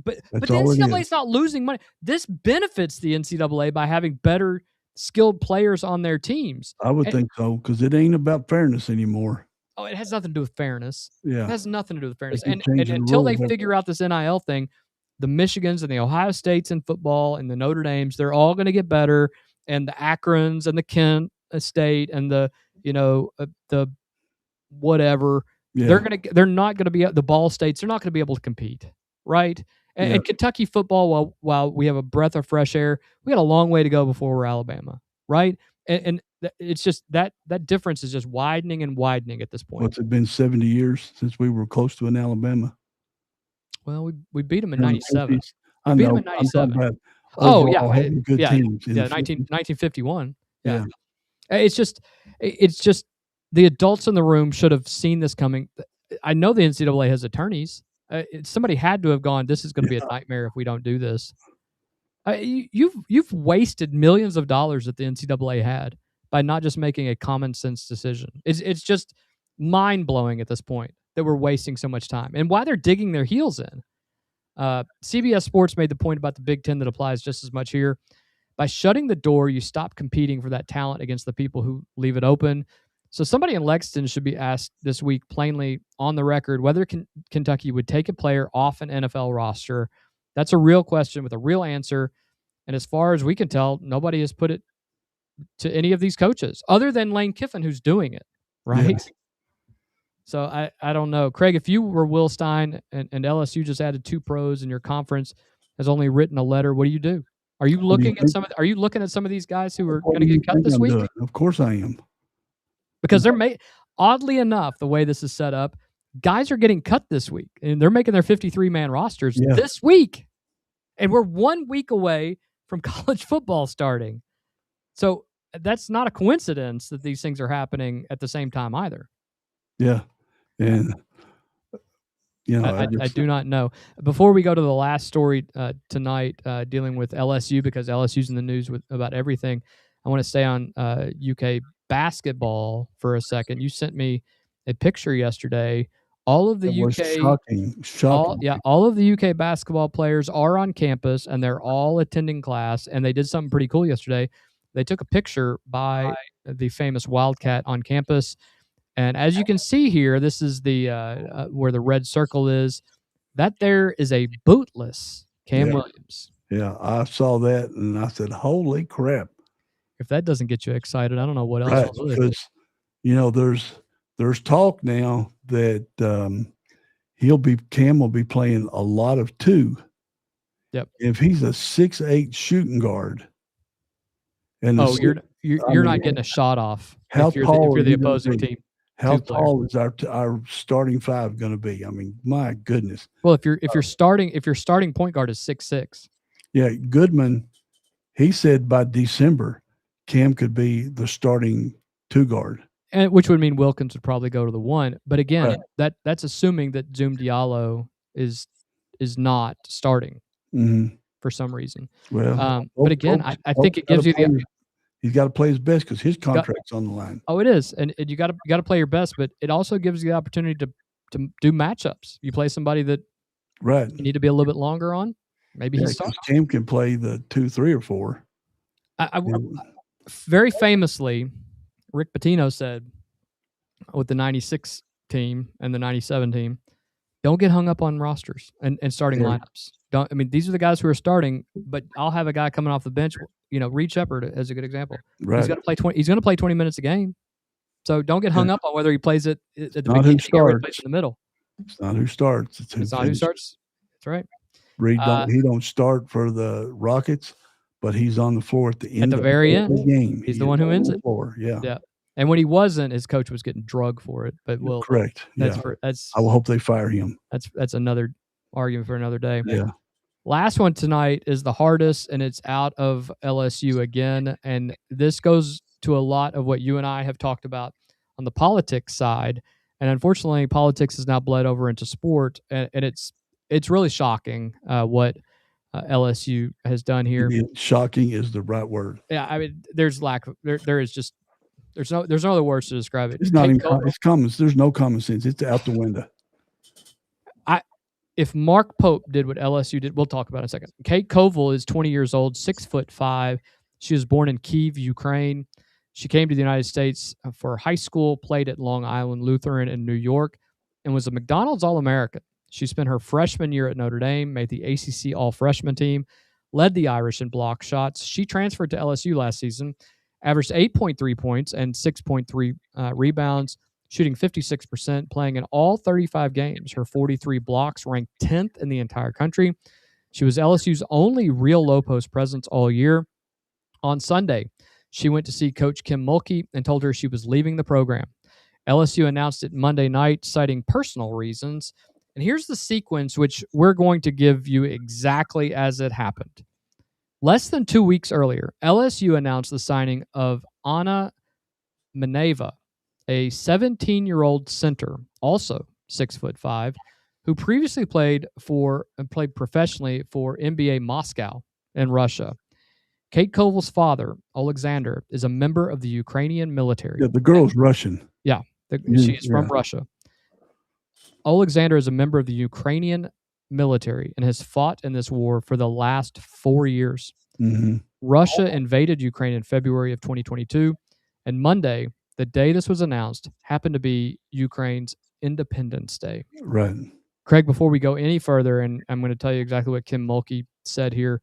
But the NCAA is not losing money. This benefits the NCAA by having better skilled players on their teams. I would think so, because it ain't about fairness anymore. Oh, it has nothing to do with fairness. Yeah. It has nothing to do with fairness. And until they figure out this NIL thing, the Michigans and the Ohio States in football and the Notre Dames, they're all going to get better. And the Akrons and the Kent State and the whatever, they're not going to be the Ball States. They're not going to be able to compete, right? And Kentucky football, while we have a breath of fresh air, we got a long way to go before we're Alabama, right? And it's just that difference is just widening and widening at this point. What's it been 70 years since we were close to an Alabama? Well, we beat them in 97. I beat know. them in 97. Good teams. 1951. Yeah. It's just the adults in the room should have seen this coming. I know the NCAA has attorneys. Somebody had to have gone, this is going to be a nightmare if we don't do this. You've wasted millions of dollars that the NCAA had by not just making a common sense decision. It's just mind blowing at this point that we're wasting so much time and why they're digging their heels in. CBS Sports made the point about the Big Ten that applies just as much here. By shutting the door, you stop competing for that talent against the people who leave it open. So somebody in Lexington should be asked this week, plainly on the record, whether Kentucky would take a player off an NFL roster. That's a real question with a real answer. And as far as we can tell, nobody has put it to any of these coaches other than Lane Kiffin, who's doing it, right? Yeah. So I don't know. Craig, if you were Will Stein and LSU just added 2 pros and your conference has only written a letter, what do you do? Are you looking at are you looking at some of these guys who are going to get cut this week? Of course I am. Because they're oddly enough, the way this is set up, guys are getting cut this week, and they're making their 53-man rosters this week. And we're 1 week away from college football starting. So that's not a coincidence that these things are happening at the same time either. Yeah. And I do not know. Before we go to the last story tonight, dealing with LSU, because LSU's in the news about everything, I want to stay on UK basketball for a second. You sent me a picture yesterday. All of the UK shocking. All of the UK basketball players are on campus and they're all attending class. And they did something pretty cool yesterday. They took a picture by the famous Wildcat on campus. And as you can see here, this is the where the red circle is. That there is a bootless Cam Williams. Yeah, I saw that and I said, "Holy crap!" If that doesn't get you excited, I don't know what else. Right, because there's talk now that Cam will be playing a lot of 2. Yep. If he's a 6'8" shooting guard, and you're not getting a shot off. How if you're tall the opposing team? How tall is our starting 5 going to be? I mean, my goodness. Well, if your starting point guard is 6'6". Yeah, Goodman, he said by December, Cam could be the starting 2 guard. And which would mean Wilkins would probably go to the 1. But again, that's assuming that Zoom Diallo is not starting for some reason. Well, but again, I think it gives you he's got to play his best because his contract's on the line. Oh, it is, and you got to play your best, but it also gives you the opportunity to do matchups. You play somebody that you need to be a little bit longer on. Maybe he's Cam can play the 2, 3, or 4. Very famously, Rick Pitino said with the 96 team and the 97 team, don't get hung up on rosters and starting lineups. These are the guys who are starting, but I'll have a guy coming off the bench. Reed Shepard is a good example. Right. He's going to play 20 minits a game. So don't get hung up on whether he plays it at the beginning or he plays in the middle. It's not who starts. It's not who starts. That's right. Reed he don't start for the Rockets, but he's on the floor at the end. At the very end of the game. He's the one who ends it. Yeah. And when he wasn't, his coach was getting drugged for it. But correct. I will hope they fire him. That's another argument for another day. Yeah. Last one tonight is the hardest, and it's out of LSU again. And this goes to a lot of what you and I have talked about on the politics side. And unfortunately, politics has now bled over into sport, and it's really shocking what LSU has done here. Shocking is the right word. Yeah, there's no other words to describe it. It's not even it's common. There's no common sense. It's out the window. If Mark Pope did what LSU did, we'll talk about it in a second. Kate Koval is 20 years old, 6'5". She was born in Kyiv, Ukraine. She came to the United States for high school, played at Long Island Lutheran in New York, and was a McDonald's All-American. She spent her freshman year at Notre Dame, made the ACC All-Freshman team, led the Irish in block shots. She transferred to LSU last season, averaged 8.3 points and 6.3 rebounds, shooting 56%, playing in all 35 games. Her 43 blocks ranked 10th in the entire country. She was LSU's only real low-post presence all year. On Sunday, she went to see Coach Kim Mulkey and told her she was leaving the program. LSU announced it Monday night, citing personal reasons. And here's the sequence, which we're going to give you exactly as it happened. Less than 2 weeks earlier, LSU announced the signing of Anna Maneva, a 17-year-old center, also 6'5", who previously played professionally for NBA Moscow in Russia. Kate Koval's father, Alexander, is a member of the Ukrainian military. Yeah, the girl's Russian. Yeah, she's from Russia. Alexander is a member of the Ukrainian military and has fought in this war for the last 4 years. Mm-hmm. Russia invaded Ukraine in February of 2022, and Monday, the day this was announced, happened to be Ukraine's Independence Day. Right. Craig, before we go any further, and I'm going to tell you exactly what Kim Mulkey said here,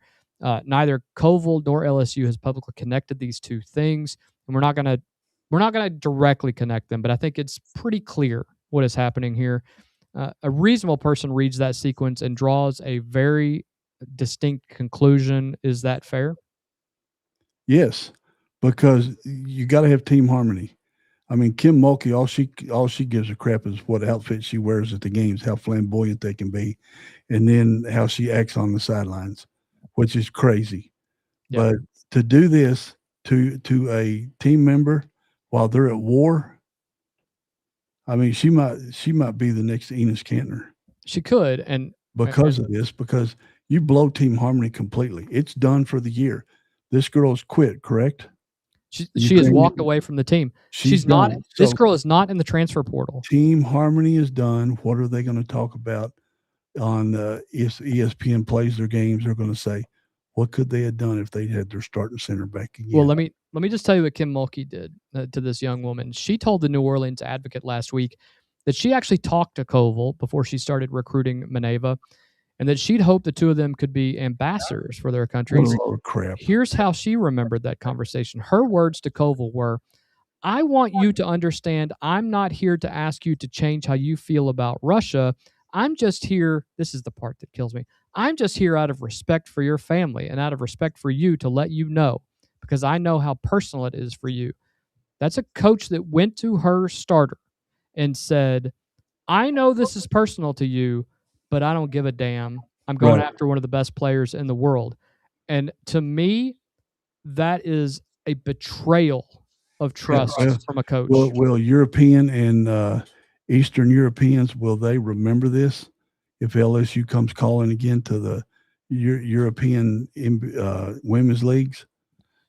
neither Koval nor LSU has publicly connected these two things, and we're not going to directly connect them, but I think it's pretty clear what is happening here. A reasonable person reads that sequence and draws a very distinct conclusion. Is that fair? Yes, because you got to have team harmony. I mean, Kim Mulkey, all she gives a crap is what outfit she wears at the games, how flamboyant they can be, and then how she acts on the sidelines, which is crazy. Yeah. But to do this to a team member while they're at war, I mean, she might be the next Enos Cantner. She could, and because you blow team harmony completely. It's done for the year. This girl's quit, correct? She has walked away from the team. She's not. done. This So girl is not in the transfer portal. team harmony is done. What are they going to talk about on ESPN plays their games? They're going to say, what could they have done if they had their starting center back again? Well, let me just tell you what Kim Mulkey did to this young woman. She told the New Orleans Advocate last week that she actually talked to Koval before she started recruiting Maneva, and that she'd hoped the two of them could be ambassadors for their countries. What a load of crap. Here's how she remembered that conversation. Her words to Koval were, I want you to understand I'm not here to ask you to change how you feel about Russia. I'm just here. This is the part that kills me. I'm just here out of respect for your family and out of respect for you to let you know, because I know how personal it is for you. That's a coach that went to her starter and said, I know this is personal to you, but I don't give a damn. I'm going Right. after one of the best players in the world. And to me, that is a betrayal of trust Yeah. from a coach. Will European and Eastern Europeans, will they remember this if LSU comes calling again to the European women's leagues?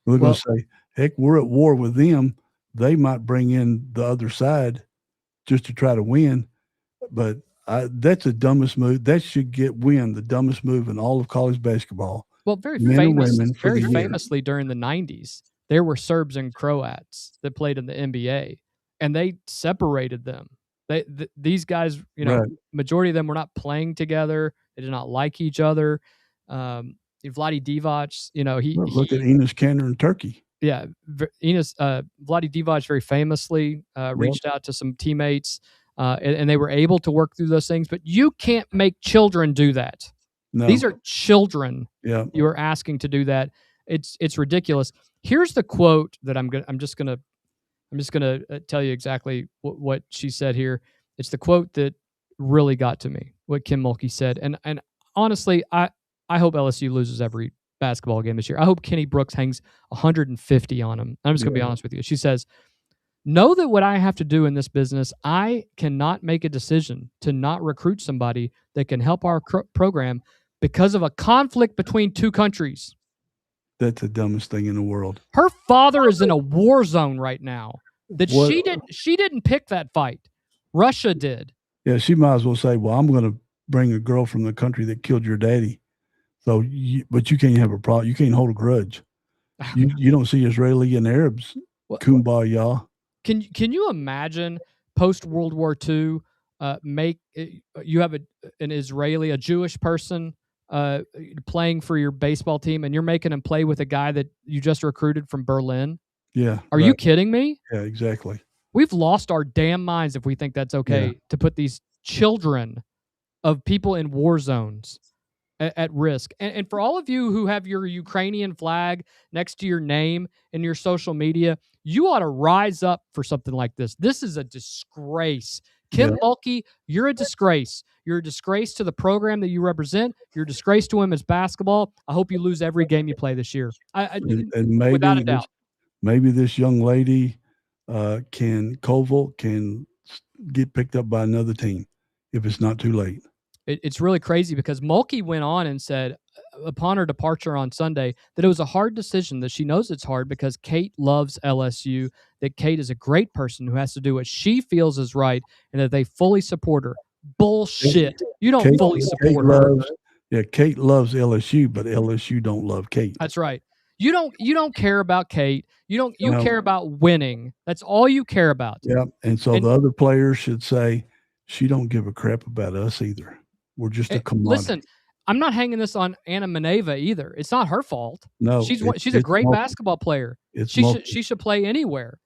We're going to say, heck, we're at war with them. They might bring in the other side just to try to win. But that's the dumbest move. That should win the dumbest move in all of college basketball. Well, very Men and women for very the year. famously during the 90s, there were Serbs and Croats that played in the NBA, and they separated them. These guys, Right. majority of them were not playing together. They did not like each other. Vlade Divac, Look at Enos Kanter in Turkey. Yeah, Vlade Divac very famously reached out to some teammates, and they were able to work through those things. But you can't make children do that. No. These are children. Yeah. You are asking to do that. It's ridiculous. Here's the quote that I'm just gonna tell you exactly what she said here. It's the quote that really got to me. What Kim Mulkey said, and honestly, I hope LSU loses every basketball game this year. I hope Kenny Brooks hangs 150 on him. I'm just gonna be honest with you. She says, know that what I have to do in this business, I cannot make a decision to not recruit somebody that can help our program because of a conflict between two countries. That's the dumbest thing in the world. Her father is in a war zone right now. She didn't pick that fight. Russia did. Yeah, she might as well say, well, I'm going to bring a girl from the country that killed your daddy. So, but you can't have a problem. You can't hold a grudge. You don't see Israeli and Arabs kumbaya. Can you imagine post World War II? You have a Jewish person playing for your baseball team, and you're making him play with a guy that you just recruited from Berlin. Yeah. Are you kidding me? Yeah, exactly. We've lost our damn minds if we think that's okay to put these children of people in war zones at risk. And for all of you who have your Ukrainian flag next to your name in your social media, you ought to rise up for something like this. This is a disgrace. Kim Mulkey, you're a disgrace. You're a disgrace to the program that you represent. You're a disgrace to women's basketball. I hope you lose every game you play this year. And maybe without a doubt. Maybe this young lady Koval can get picked up by another team if it's not too late. It's really crazy because Mulkey went on and said upon her departure on Sunday that it was a hard decision, that she knows it's hard because Kate loves LSU, that Kate is a great person who has to do what she feels is right, and that they fully support her. Bullshit. You don't Kate, fully Kate support her. loves, yeah, Kate loves LSU, but LSU don't love Kate. That's right. You don't care about Kate. You No. care about winning. That's all you care about. Yeah, and so And- the other players should say, she don't give a crap about us either. We're just a commodity. Listen, I'm not hanging this on Anna Maneva either. It's not her fault. No, she's it's a great Mulkey. basketball player. It's She should play anywhere.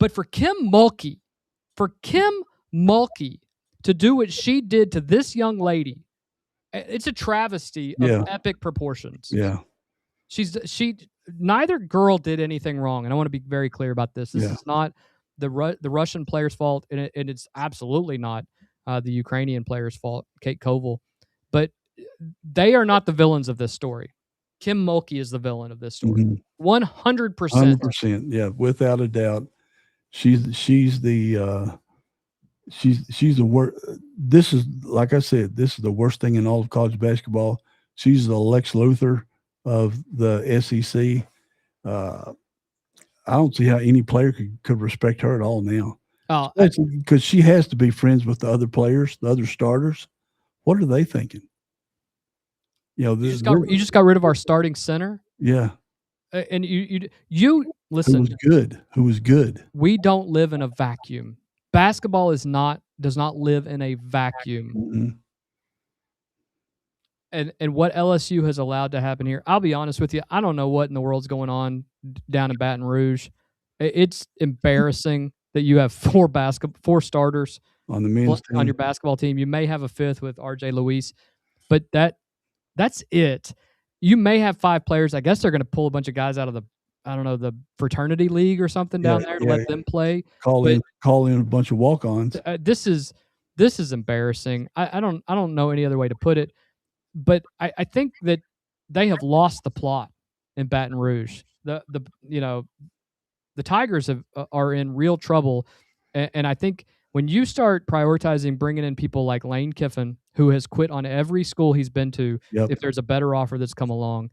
But for Kim Mulkey to do what she did to this young lady, it's a travesty of epic proportions. Yeah. Neither girl did anything wrong, and I want to be very clear about this. This is not the Russian player's fault, and it's absolutely not the Ukrainian player's fault, Kate Koval. But they are not the villains of this story. Kim Mulkey is the villain of this story. 100%. 100%. Yeah, without a doubt. She's the worst. This is, like I said, this is the worst thing in all of college basketball. She's the Lex Luthor of the SEC. I don't see how any player could respect her at all now. Because she has to be friends with the other players, the other starters. What are they thinking? You just got rid of our starting center. Yeah. And you listen. Who was good. We don't live in a vacuum. Basketball does not live in a vacuum. Mm-hmm. And what LSU has allowed to happen here, I'll be honest with you, I don't know what in the world's going on down in Baton Rouge. It's embarrassing that you have four starters on the men's team. On your basketball team. You may have a fifth with RJ Luis, but that's it. You may have 5 players. I guess they're going to pull a bunch of guys out of the fraternity league or something down there to let them play. Call in a bunch of walk-ons. This is embarrassing. I don't know any other way to put it. But I think that they have lost the plot in Baton Rouge. The Tigers are in real trouble, and I think when you start prioritizing bringing in people like Lane Kiffin, who has quit on every school he's been to, if there's a better offer that's come along,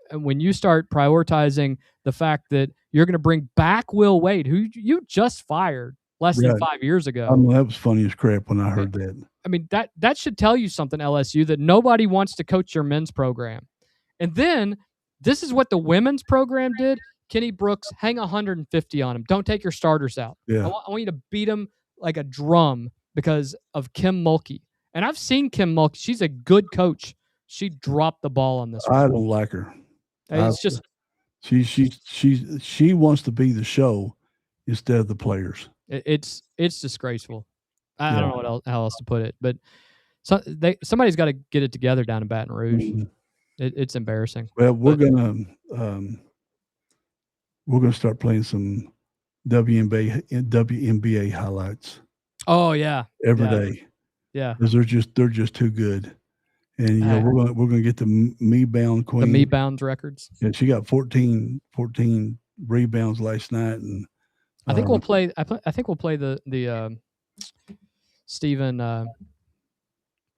and when you start prioritizing the fact that you're going to bring back Will Wade, who you just fired less than 5 years ago. I mean, that was funny as crap when I heard that. I mean, that should tell you something, LSU, that nobody wants to coach your men's program. And then this is what the women's program did. Kenny Brooks, hang 150 on him. Don't take your starters out. Yeah. I want you to beat him like a drum because of Kim Mulkey. And I've seen Kim Mulkey. She's a good coach. She dropped the ball on this one. I don't like her. It's just she wants to be the show instead of the players. It's disgraceful. I don't know how else to put it, but somebody's got to get it together down in Baton Rouge. Mm-hmm. It's embarrassing. Well, we're gonna start playing some WNBA highlights. Oh yeah, every day. Yeah, because they're just too good. And we're gonna get the Me Bound queen. The Me Bound records. Yeah, she got 14 rebounds last night, and I think we'll play. I think we'll play the Stephen.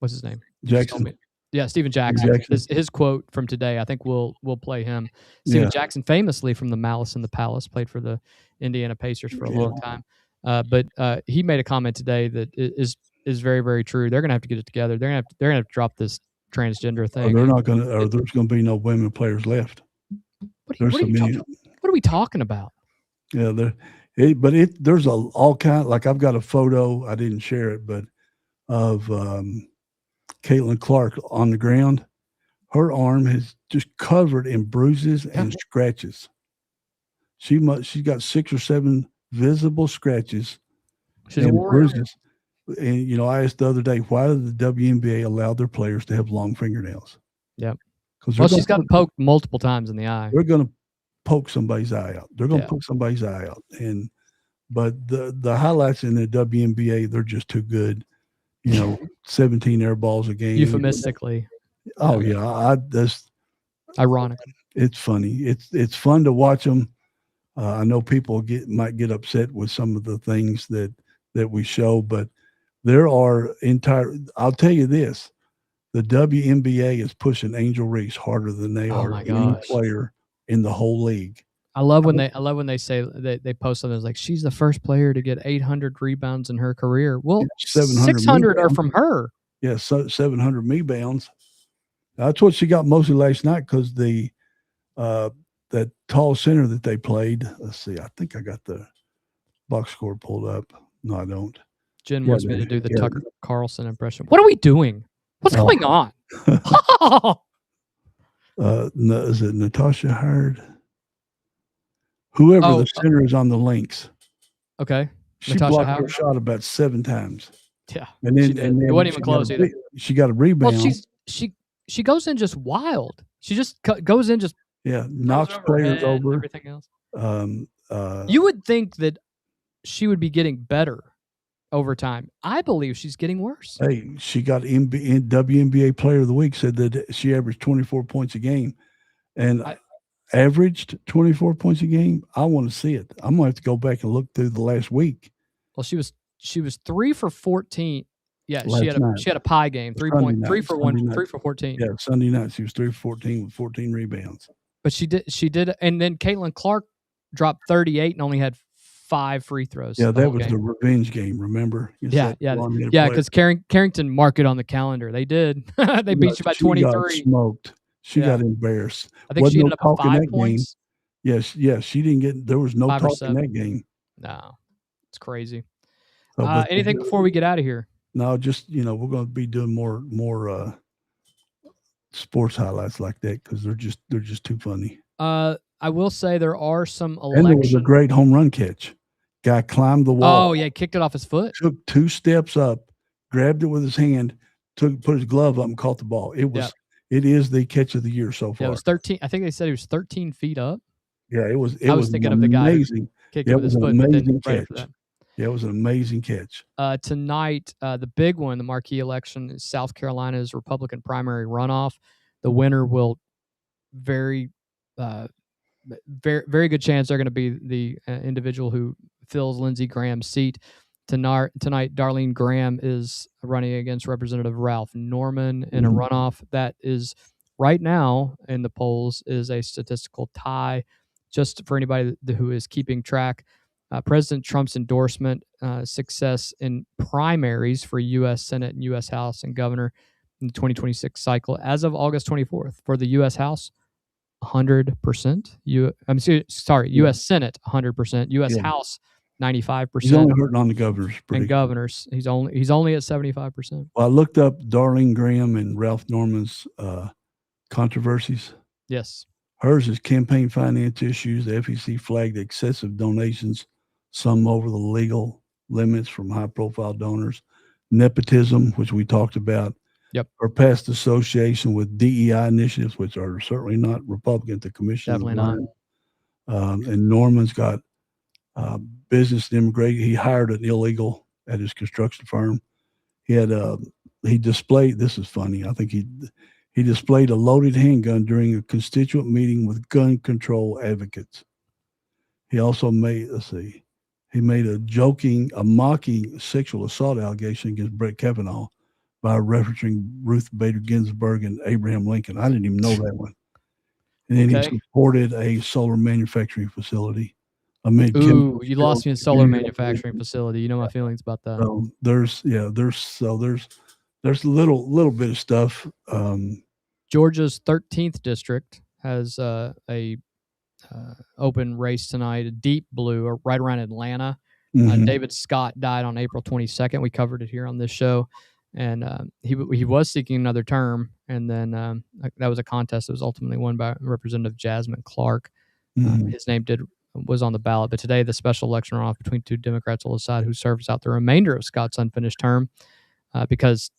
What's his name? Jackson. Yeah, Stephen Jackson. His quote from today. I think we'll play him. Stephen Jackson, famously from the Malice in the Palace, played for the Indiana Pacers for a long time. But he made a comment today that is very, very true. They're gonna have to get it together. They're gonna have to drop this transgender thing. They're not gonna. Or there's gonna be no women players left. What are we talking about? Yeah, there's all kind. Like I've got a photo. I didn't share it, but of Caitlin Clark on the ground. Her arm is just covered in bruises and scratches. She's got 6 or 7 visible scratches and bruises. And I asked the other day, why did the WNBA allow their players to have long fingernails? Yeah, because she's gotten poked multiple times in the eye. They're going to poke somebody's eye out. They're going to poke somebody's eye out. But the highlights in the WNBA, they're just too good. 17 air balls a game. Euphemistically. Oh yeah, that's ironic. It's funny. It's fun to watch them. I know people might get upset with some of the things that we show, but there are I'll tell you this: the WNBA is pushing Angel Reese harder than they are any player in the whole league. I love when they say they post something like she's the first player to get 800 rebounds in her career. Well, 700 600 are rebounds. from her. Yeah, so 700 rebounds. That's what she got mostly last night because that tall center that they played. Let's see. I think I got the box score pulled up. No, I don't. Jen wants me to do the Tucker Carlson impression. What are we doing? What's going on? Is it Natasha Hurd? Whoever the center is on the Lynx. Okay. She blocked her shot about 7 times. Yeah. And then it wasn't even close either. She got a rebound. Well, she goes in just wild. She just goes in just knocks players over. Everything else. You You would think that she would be getting better over time. I believe she's getting worse. Hey, she got WNBA Player of the Week, said that she averaged 24 points a game. And averaged 24 points a game. I want to see it. I'm going to have to go back and look through the last week. Well, she was 3 for 14. Yeah, Last she had a pie game. 3 for 14. Yeah, Sunday night she was 3 for 14 with 14 rebounds. But she did, and then Caitlin Clark dropped 38 and only had 5 free throws. Yeah, that was the revenge game. Remember? Yeah, because Carrington marked it on the calendar. They did. They beat you by 23. Got smoked. She got embarrassed. I think she ended up with 5 points. Game. Yes, she didn't get. There was no talk in that game. No, it's crazy. Anything before we get out of here? No, just we're going to be doing more sports highlights like that because they're just too funny. I will say there are some elections. And there was a great home run catch. Guy climbed the wall. Oh yeah, kicked it off his foot. Took 2 steps up, grabbed it with his hand, put his glove up and caught the ball. It is the catch of the year so far. Yeah, it was 13. I think they said he was 13 feet up. Yeah, it was. I was thinking of the guy who kicked it with his foot, but then right after that. Yeah, it was an amazing catch. Tonight, the big one, the marquee election, is South Carolina's Republican primary runoff. The winner will very good chance they're going to be the individual who fills Lindsey Graham's seat. Tonight, Darlene Graham is running against Representative Ralph Norman in a runoff that is right now in the polls is a statistical tie. Just for anybody who is keeping track, President Trump's endorsement success in primaries for U.S. Senate and U.S. House and Governor in the 2026 cycle, as of August 24th, for the U.S. House, 100%. U.S. Senate, 100%. U.S. House, 95%. He's only hurting on the governors. And governors, he's only at 75%. Well, I looked up Darlene Graham and Ralph Norman's controversies. Yes. Hers is campaign finance issues. The FEC flagged excessive donations, some over the legal limits from high-profile donors. Nepotism, which we talked about. Yep. Her past association with DEI initiatives, which are certainly not Republican. The commission definitely not. And Norman's got business and immigration. He hired an illegal at his construction firm. He displayed. This is funny. I think he displayed a loaded handgun during a constituent meeting with gun control advocates. He also made a mocking sexual assault allegation against Brett Kavanaugh by referencing Ruth Bader Ginsburg and Abraham Lincoln. I didn't even know that one. And then he supported a solar manufacturing facility. Ooh, you lost me in solar manufacturing facility. You know my feelings about that. So there's a little bit of stuff. Georgia's 13th district has a open race tonight, a deep blue, right around Atlanta. David Scott died on April 22nd. We covered it here on this show, and he was seeking another term, and then that was a contest that was ultimately won by Representative Jasmine Clark. His name was on the ballot, but today the special election runoff between 2 Democrats will decide who serves out the remainder of Scott's unfinished term, because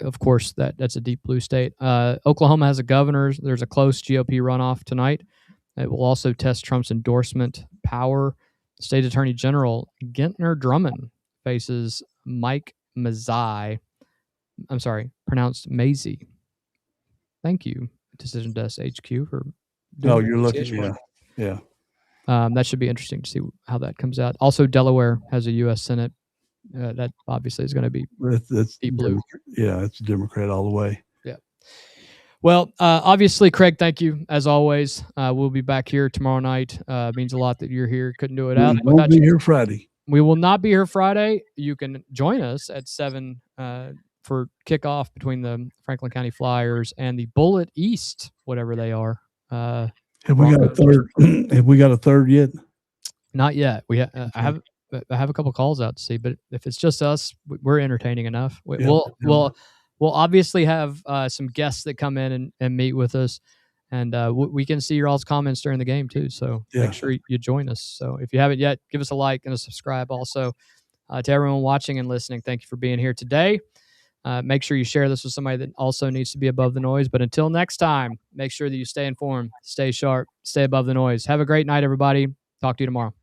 of course that's a deep blue state. Oklahoma has a governor. There's a close GOP runoff tonight. It will also test Trump's endorsement power. State Attorney General Gentner Drummond faces Mike Mazzei. I'm sorry, pronounced Mazie. Thank you, Decision Desk HQ, for doing you're looking. Yeah. That should be interesting to see how that comes out. Also, Delaware has a U.S. Senate. That obviously is going to be That's deep blue. Yeah, it's Democrat all the way. Yeah. Well, obviously, Craig, thank you as always. We'll be back here tomorrow night. Means a lot that you're here. Couldn't do it We won't without be you. here Friday. We will not be here Friday. You can join us at 7 for kickoff between the Franklin County Flyers and the Bullet East, whatever they are. Have we got a Broncos. third? Have we got a third yet? Not yet. I have a couple calls out to see, but if it's just us, we're entertaining enough. Yeah. We'll obviously have some guests that come in and meet with us, and we can see your all's comments during the game too. So Yeah. make sure you join us. So if you haven't yet, give us a like and a subscribe. Also, to everyone watching and listening, thank you for being here today. Make sure you share this with somebody that also needs to be above the noise. But until next time, make sure that you stay informed, stay sharp, stay above the noise. Have a great night, everybody. Talk to you tomorrow.